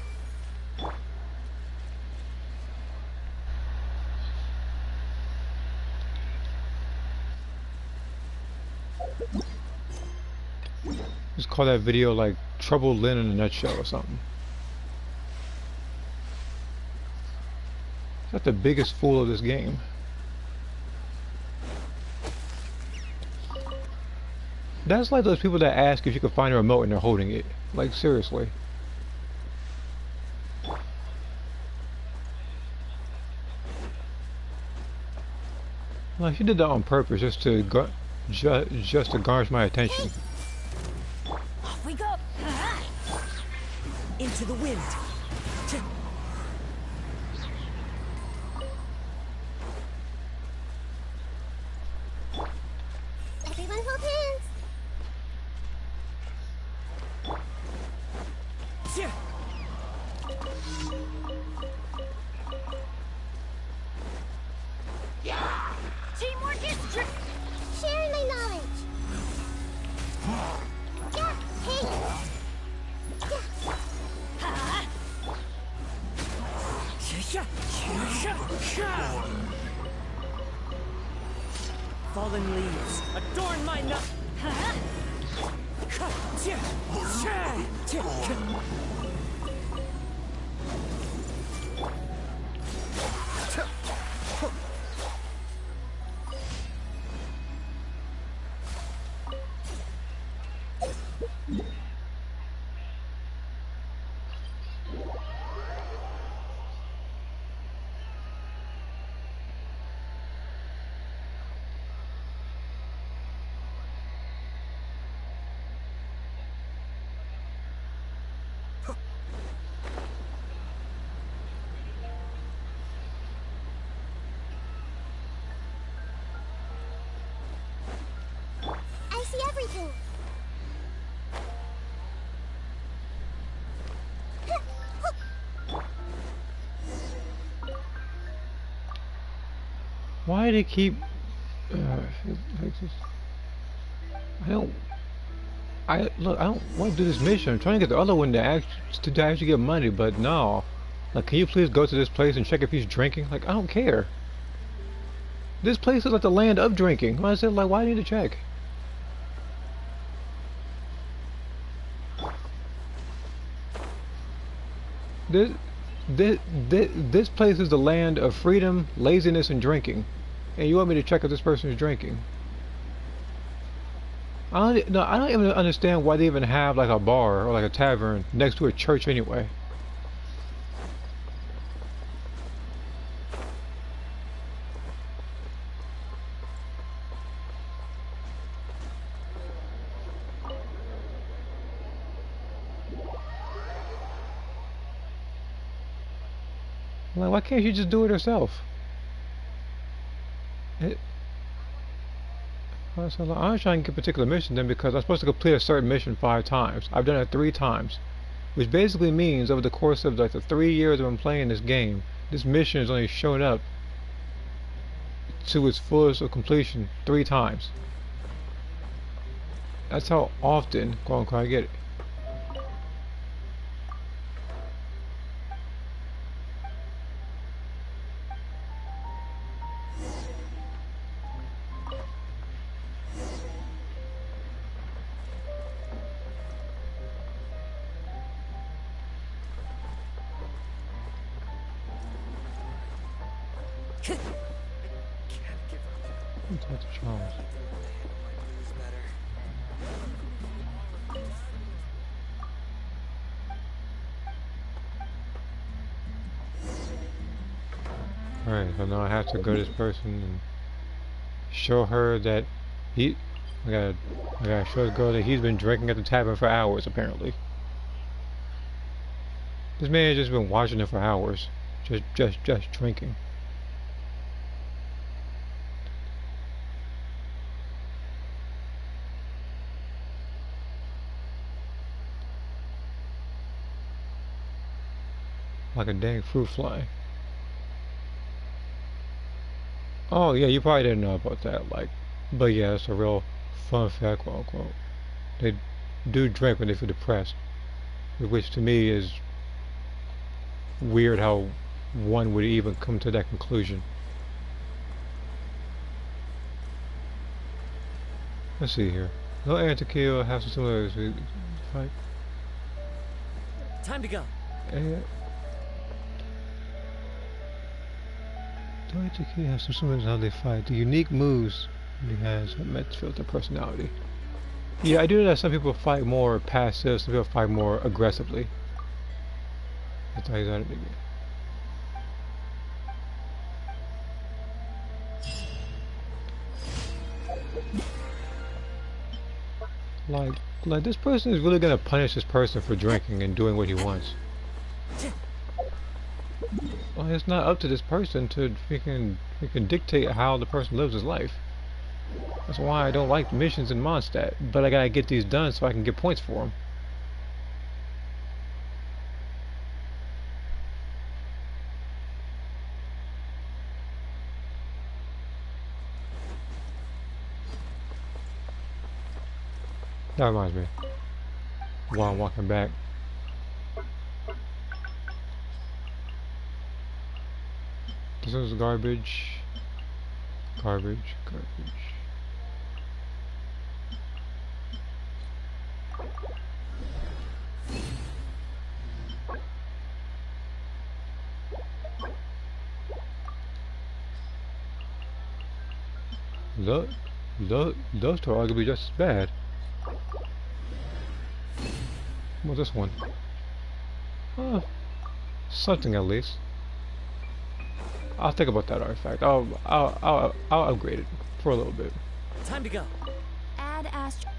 Just call that video like Trouble Lynn in a nutshell or something. That's the biggest fool of this game. That's like those people that ask if you can find a remote and they're holding it. Like, seriously. Like, she did that on purpose just to just to garnish my attention. Off we go. Into the wind. Everyone hold hands. Teamwork is Sharing my knowledge. Yeah, hey. Fallen leaves adorn my nut. I see everything. Why do they keep? I don't want to do this mission. I'm trying to get the other one to actually get money, but no. Like, can you please go to this place and check if he's drinking? Like, I don't care. This place is like the land of drinking. I said, like, why do you need to check? This place is the land of freedom, laziness, and drinking. And you want me to check if this person is drinking? I don't even understand why they even have like a bar or like a tavern next to a church anyway. Like, why can't you just do it herself? So I'm not trying to get a particular mission then because I'm supposed to complete a certain mission 5 times. I've done it 3 times. Which basically means over the course of like the 3 years I've been playing this game, this mission has only shown up to its fullest of completion 3 times. That's how often, quote unquote, I get it. Talk to Charles. Alright, so now I have to go to this person and show her that I gotta show the girl that he's been drinking at the tavern for hours, apparently. This man has just been watching her for hours. Just drinking. Like a dang fruit fly. Oh yeah, you probably didn't know about that. Like, but yeah, it's a real fun fact, quote unquote. They do drink when they feel depressed, which to me is weird how one would even come to that conclusion. Let's see here. No air to kill, have some similarities with fight. Time to go. Don't to kill have some similarities in how they fight. The unique moves he has met feel their personality. Yeah, I do know that some people fight more passive, some people fight more aggressively. That's how he's at it again. Like this person is really gonna punish this person for drinking and doing what he wants. Well, it's not up to this person to freaking dictate how the person lives his life. That's why I don't like missions in Mondstadt, but I gotta get these done so I can get points for them. That reminds me. While I'm walking back. This is garbage. Garbage. Those two are arguably just as bad. What's this one? Something at least. I'll think about that artifact. I'll upgrade it for a little bit. Time to go. Add Astro.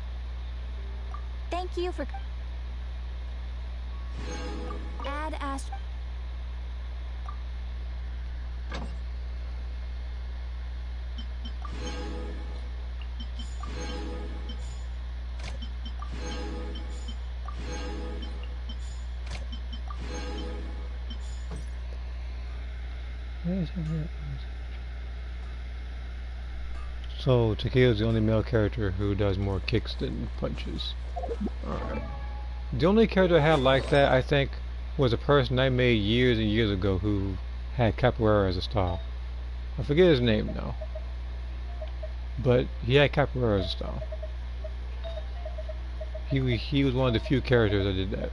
Thank you for. Add Astro. So Takeo's the only male character who does more kicks than punches. Alright. The only character I had like that, I think, was a person I made years and years ago who had capoeira as a style. I forget his name now. But he had capoeira as a style. He was one of the few characters that did that.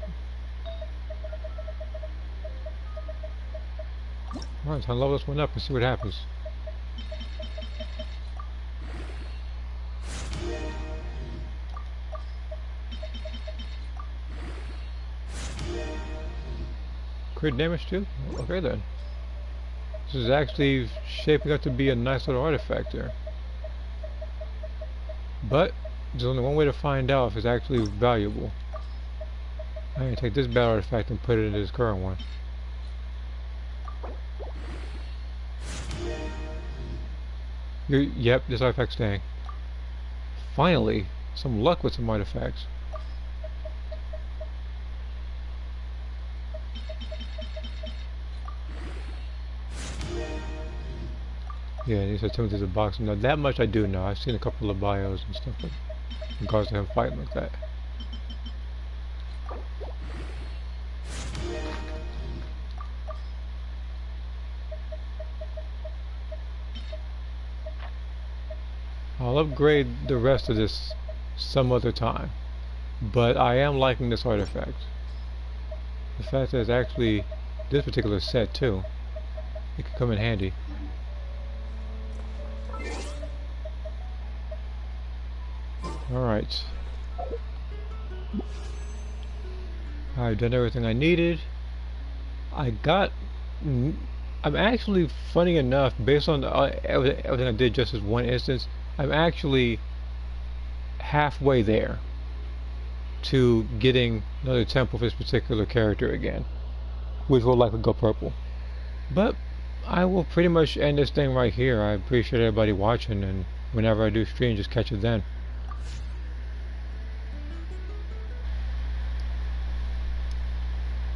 Alright, so I'll level this one up and see what happens. Crit damage too? Okay then. This is actually shaping up to be a nice little artifact there. But there's only one way to find out if it's actually valuable. I'm gonna take this bad artifact and put it into this current one. Yep, this artifact's staying. Finally, some luck with some artifacts. Yeah, these are tuned to the box. Now that much I do know. I've seen a couple of bios and stuff in regards to him fighting like that. I'll upgrade the rest of this some other time, but I am liking this artifact. The fact that it's actually this particular set too, it could come in handy. Alright. I've done everything I needed. I'm actually, funny enough, based on everything I did just as one instance, I'm actually halfway there to getting another temple for this particular character again, which will likely go purple. But I will pretty much end this thing right here. I appreciate everybody watching, and whenever I do stream, just catch it then.